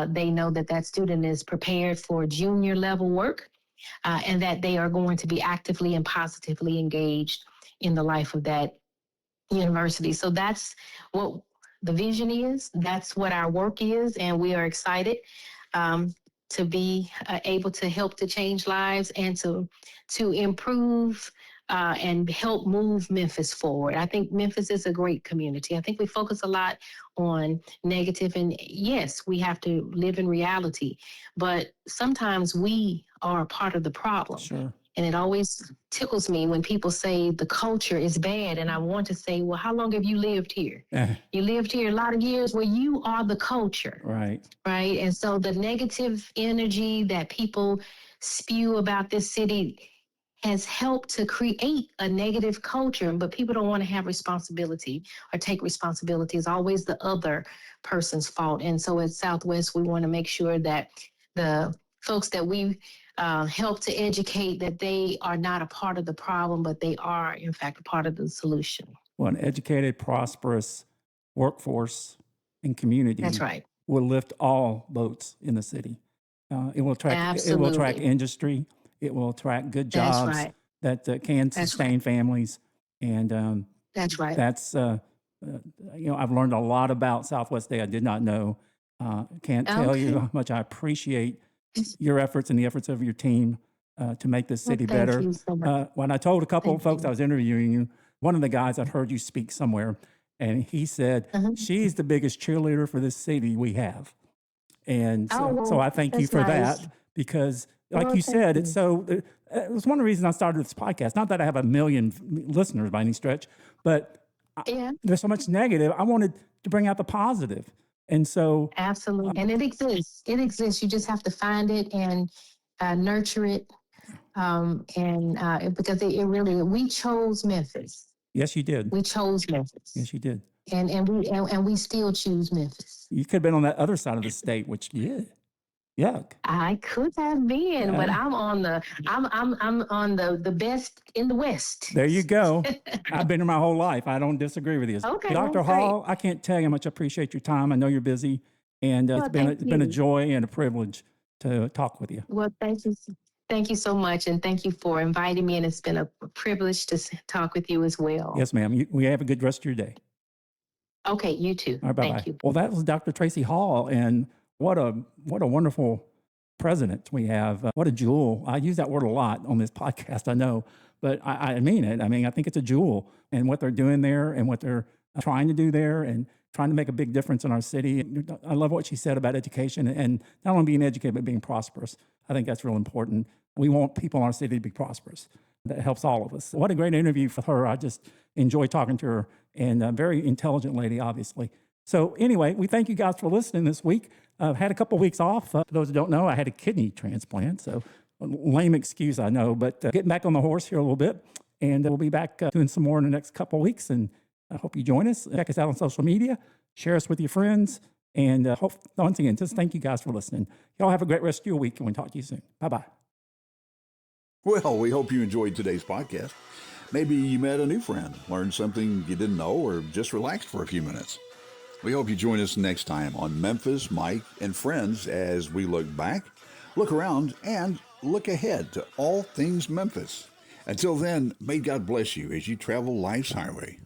they know that student is prepared for junior level work, and that they are going to be actively and positively engaged in the life of that university. So that's what the vision is. That's what our work is. And we are excited to be able to help to change lives and to improve and help move Memphis forward. I think Memphis is a great community. I think we focus a lot on negative, and yes, we have to live in reality, but sometimes we are a part of the problem. Sure. And it always tickles me when people say the culture is bad. And I want to say, well, how long have you lived here? You lived here a lot of years. Well, you are the culture. Right. Right. And so the negative energy that people spew about this city has helped to create a negative culture, but people don't want to have responsibility or take responsibility. It's always the other person's fault. And so at Southwest, we want to make sure that the folks that we help to educate, that they are not a part of the problem, but they are, in fact, a part of the solution. Well, an educated, prosperous workforce and community That's right. will lift all boats in the city. It will attract Absolutely. industry. It will attract good jobs That's right. that can sustain families. And That's right. that's, I've learned a lot about Southwest Day I did not know. Can't tell you how much I appreciate your efforts and the efforts of your team to make this city better. You so much. When I told a couple of folks I was interviewing you, one of the guys I'd heard you speak somewhere, and he said, she's the biggest cheerleader for this city we have. And so I thank you for that, because like you said, it's so, it was one of the reasons I started this podcast. Not that I have a million listeners by any stretch, but there's so much negative. I wanted to bring out the positive. And so. Absolutely. And it exists. It exists. You just have to find it and nurture it. Because it really, we chose Memphis. Yes, you did. We chose Memphis. Yes, you did. And we still choose Memphis. You could have been on that other side of the state, which you did. Yuck. I could have been, but I'm on the best in the West. There you go. I've been here my whole life. I don't disagree with you. Okay, Dr. Hall, I can't tell you how much I appreciate your time. I know you're busy, and it's been a joy and a privilege to talk with you. Well, thank you. Thank you so much, and thank you for inviting me, and it's been a privilege to talk with you as well. Yes, ma'am. We have a good rest of your day. Okay, you too. All right, bye-bye. Thank you. Well, that was Dr. Tracy Hall, and what a wonderful president we have. What a jewel. I use that word a lot on this podcast, I know, but I mean it. I mean, I think it's a jewel, and what they're doing there and what they're trying to do there and trying to make a big difference in our city. I love what she said about education and not only being educated, but being prosperous. I think that's real important. We want people in our city to be prosperous. That helps all of us. What a great interview for her. I just enjoy talking to her, and a very intelligent lady, obviously. So anyway, we thank you guys for listening this week. I've had a couple of weeks off. For those who don't know, I had a kidney transplant, so lame excuse, I know, but getting back on the horse here a little bit, and we'll be back doing some more in the next couple of weeks, and I hope you join us. Check us out on social media, share us with your friends, and once again, just thank you guys for listening. Y'all have a great rest of your week, and we'll talk to you soon. Bye-bye. Well, we hope you enjoyed today's podcast. Maybe you met a new friend, learned something you didn't know, or just relaxed for a few minutes. We hope you join us next time on Memphis, Mike, and Friends as we look back, look around, and look ahead to all things Memphis. Until then, may God bless you as you travel life's highway.